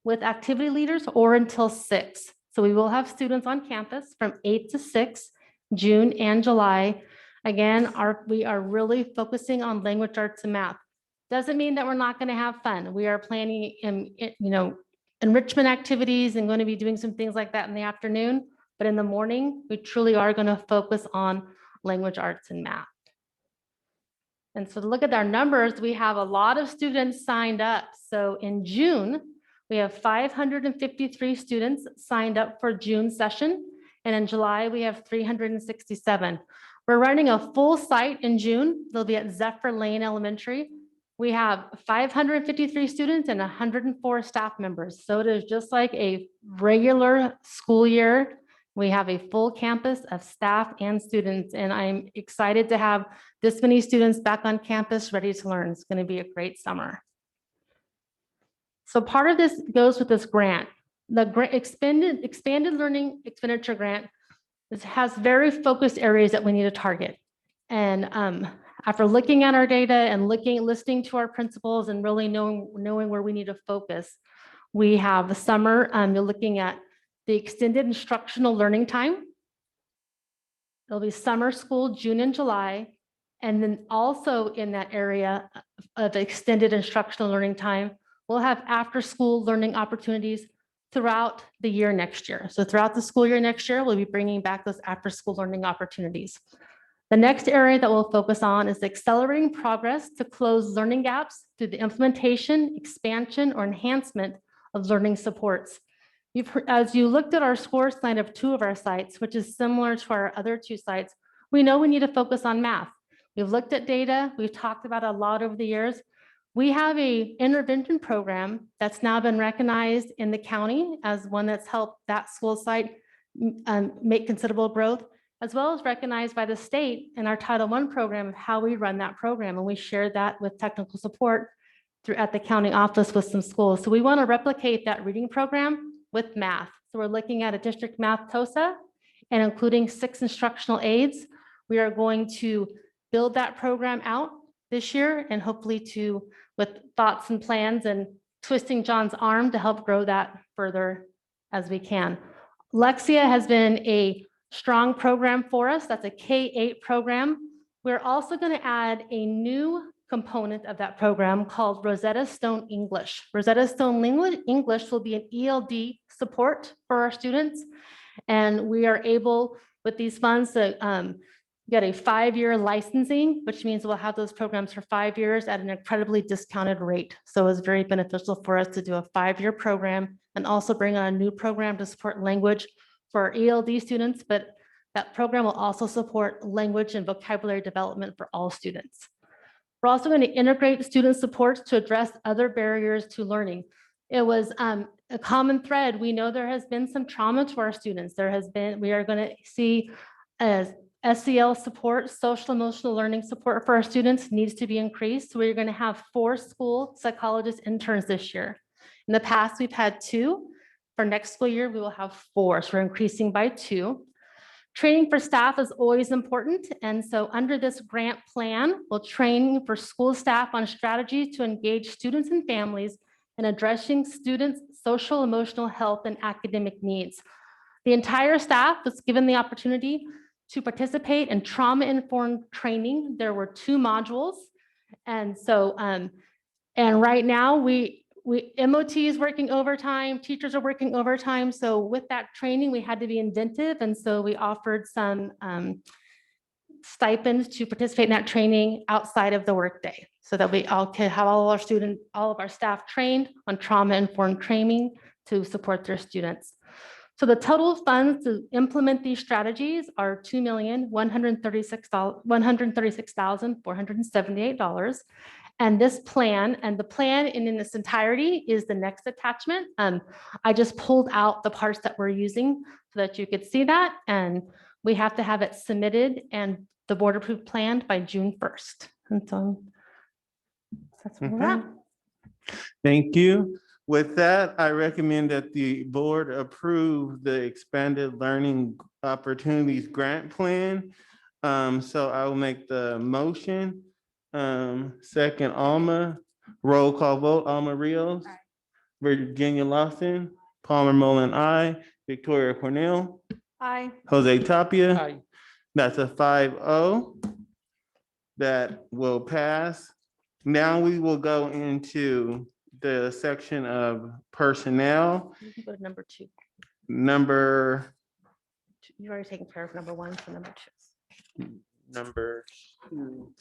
with activity leaders or until 6. So we will have students on campus from 8 to 6, June and July. Again, we are really focusing on language arts and math. Doesn't mean that we're not going to have fun. We are planning, enrichment activities and going to be doing some things like that in the afternoon. But in the morning, we truly are going to focus on language arts and math. And so to look at our numbers, we have a lot of students signed up. So in June, we have 553 students signed up for June session. And in July, we have 367. We're running a full site in June. They'll be at Zephyr Lane Elementary. We have 553 students and 104 staff members. So it is just like a regular school year. We have a full campus of staff and students, and I'm excited to have this many students back on campus ready to learn. It's going to be a great summer. So part of this goes with this grant. The expanded learning expenditure grant has very focused areas that we need to target. And after looking at our data and listening to our principals and really knowing where we need to focus, we have the summer, you're looking at the extended instructional learning time. It'll be summer school, June and July. And then also in that area of extended instructional learning time, we'll have after school learning opportunities throughout the year next year. So throughout the school year next year, we'll be bringing back those after school learning opportunities. The next area that we'll focus on is accelerating progress to close learning gaps through the implementation, expansion, or enhancement of learning supports. As you looked at our score sign of 2 of our sites, which is similar to our other 2 sites, we know we need to focus on math. We've looked at data, we've talked about a lot over the years. We have a intervention program that's now been recognized in the county as one that's helped that school site make considerable growth, as well as recognized by the state in our Title I program of how we run that program. And we shared that with technical support at the county office with some schools. So we want to replicate that reading program with math. So we're looking at a district math TOSA and including 6 instructional aids. We are going to build that program out this year and hopefully with thoughts and plans and twisting John's arm to help grow that further as we can. Lexia has been a strong program for us. That's a K-8 program. We're also going to add a new component of that program called Rosetta Stone English. Rosetta Stone English will be an ELD support for our students. And we are able, with these funds, to get a 5-year licensing, which means we'll have those programs for 5 years at an incredibly discounted rate. So it's very beneficial for us to do a 5-year program and also bring on a new program to support language for our ELD students, but that program will also support language and vocabulary development for all students. We're also going to integrate student supports to address other barriers to learning. It was a common thread. We know there has been some trauma to our students. We are going to see as SEL support, social emotional learning support for our students needs to be increased. So we're going to have 4 school psychologist interns this year. In the past, we've had 2. For next school year, we will have 4. So we're increasing by 2. Training for staff is always important. And so under this grant plan, we'll train for school staff on strategies to engage students and families in addressing students' social, emotional health and academic needs. The entire staff was given the opportunity to participate in trauma-informed training. There were 2 modules. And so, and right now MOT is working overtime, teachers are working overtime. So with that training, we had to be inventive. And so we offered some stipends to participate in that training outside of the workday so that we all could have all of our staff trained on trauma-informed training to support their students. So the total funds to implement these strategies are $2,136,478. And this plan, and the plan in its entirety is the next attachment. I just pulled out the parts that we're using so that you could see that. And we have to have it submitted and the board approved plan by June 1st. And so that's where we're at. Thank you. With that, I recommend that the board approve the expanded learning opportunities grant plan. So I will make the motion. Second, Alma, roll call vote, Alma Rios, Virginia Lawson, Palmer Mullen, I, Victoria Cornell, Aye. Jose Tapia. Aye. That's a 5-0. That will pass. Now we will go into the section of personnel. You can go to number 2. Number You've already taken care of number 1, so number 2. number 2.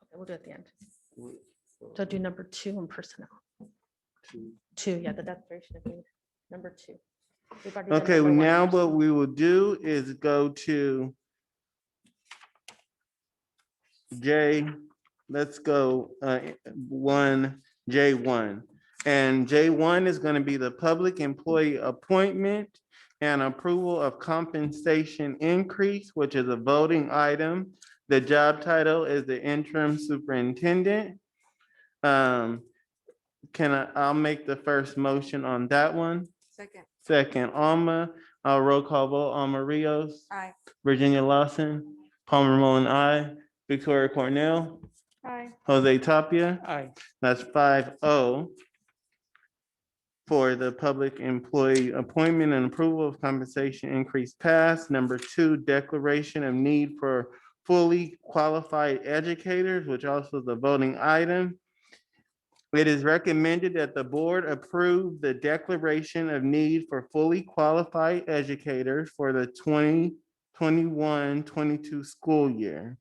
Okay, we'll do it at the end. So do number 2 on personnel. 2, yeah, the declaration of need. Number 2. We've already done Okay, number 1 now what personnel. we will do is go to J, let's go J1. And J1 is going to be the public employee appointment and approval of compensation increase, which is a voting item. The job title is the interim superintendent. I'll make the first motion on that one. Second. Second, Alma, I'll roll call vote, Alma Rios, Aye. Virginia Lawson, Palmer Mullen, I, Victoria Cornell, Aye. Jose Tapia. Aye. That's 5-0 for the public employee appointment and approval of compensation increase pass. Number 2, declaration of need for fully qualified educators, which also is a voting item. It is recommended that the board approve the declaration of need for fully qualified educators for the 2021-22 school year.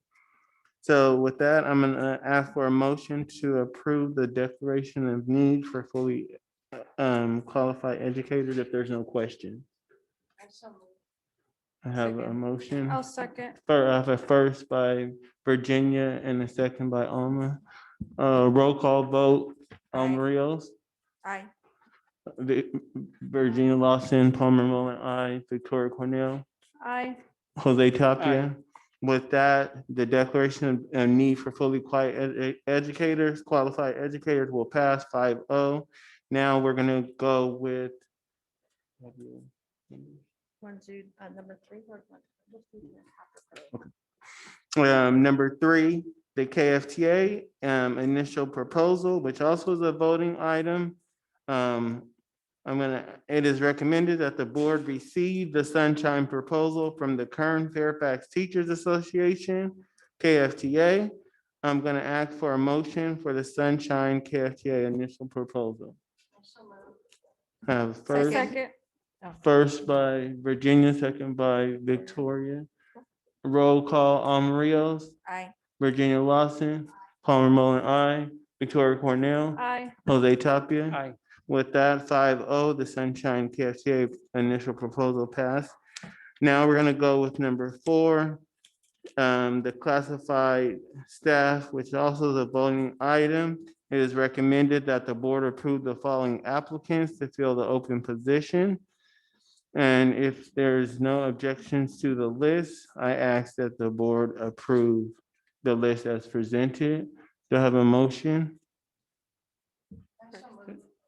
So with that, I'm gonna ask for a motion to approve the declaration of need for fully qualified educators if there's no question. I have a motion. I'll second. I have a first by Virginia and a second by Alma. Roll call vote, Alma Rios, Aye. Virginia Lawson, Palmer Mullen, I, Victoria Cornell, Aye. Jose Tapia. With that, the declaration of need for fully qualified educators will pass 5-0. Now we're gonna go with Want to do number 3 or number 3, the KFTA initial proposal, which also is a voting item. It is recommended that the board receive the sunshine proposal from the current Fairfax Teachers Association, KFTA. I'm gonna ask for a motion for the sunshine KFTA initial proposal. Have first, Second. first by Virginia, second by Victoria. Roll call, Alma Rios, Aye. Virginia Lawson, Palmer Mullen, I, Victoria Cornell, Aye. Jose Tapia. Aye. With that, 5-0, the Sunshine KFTA initial proposal passed. Now we're gonna go with number 4, the classified staff, which also is a voting item. It is recommended that the board approve the following applicants to fill the open position. And if there's no objections to the list, I ask that the board approve the list as presented. Do I have a motion?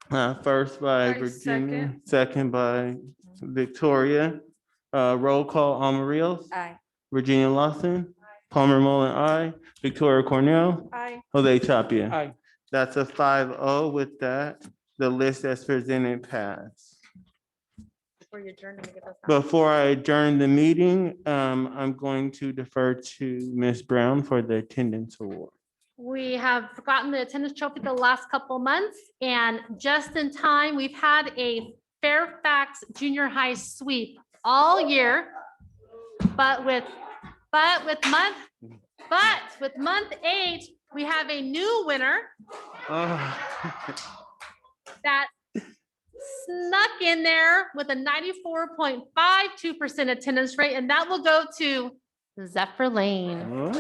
First by I Virginia, second by Victoria. Roll call, Alma Rios. Aye. Virginia Lawson. Palmer Mullen, I. Victoria Cornell. Aye. Jose Tapia. Aye. That's a 5-0. With that, the list as presented passed. Before you adjourn, let me get this out. Before I adjourn the meeting, I'm going to defer to Ms. Brown for the attendance award. We have forgotten the attendance trophy the last couple months, and just in time, we've had a Fairfax junior high sweep all year. But with month 8, we have a new winner that snuck in there with a 94.52% attendance rate, and that will go to Zephyr Lane.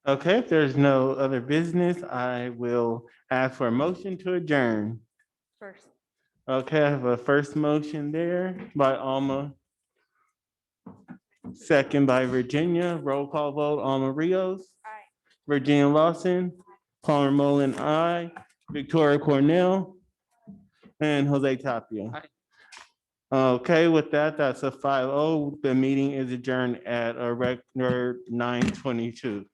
Okay, if there's no other business, I will ask for a motion to adjourn. First. Okay, I have a first motion there by Alma. Second by Virginia. Roll call vote, Alma Rios. Aye. Virginia Lawson. Palmer Mullen, I. Victoria Cornell. And Jose Tapia. Aye. Okay, with that, that's a 5-0. The meeting is adjourned at a record 9:22.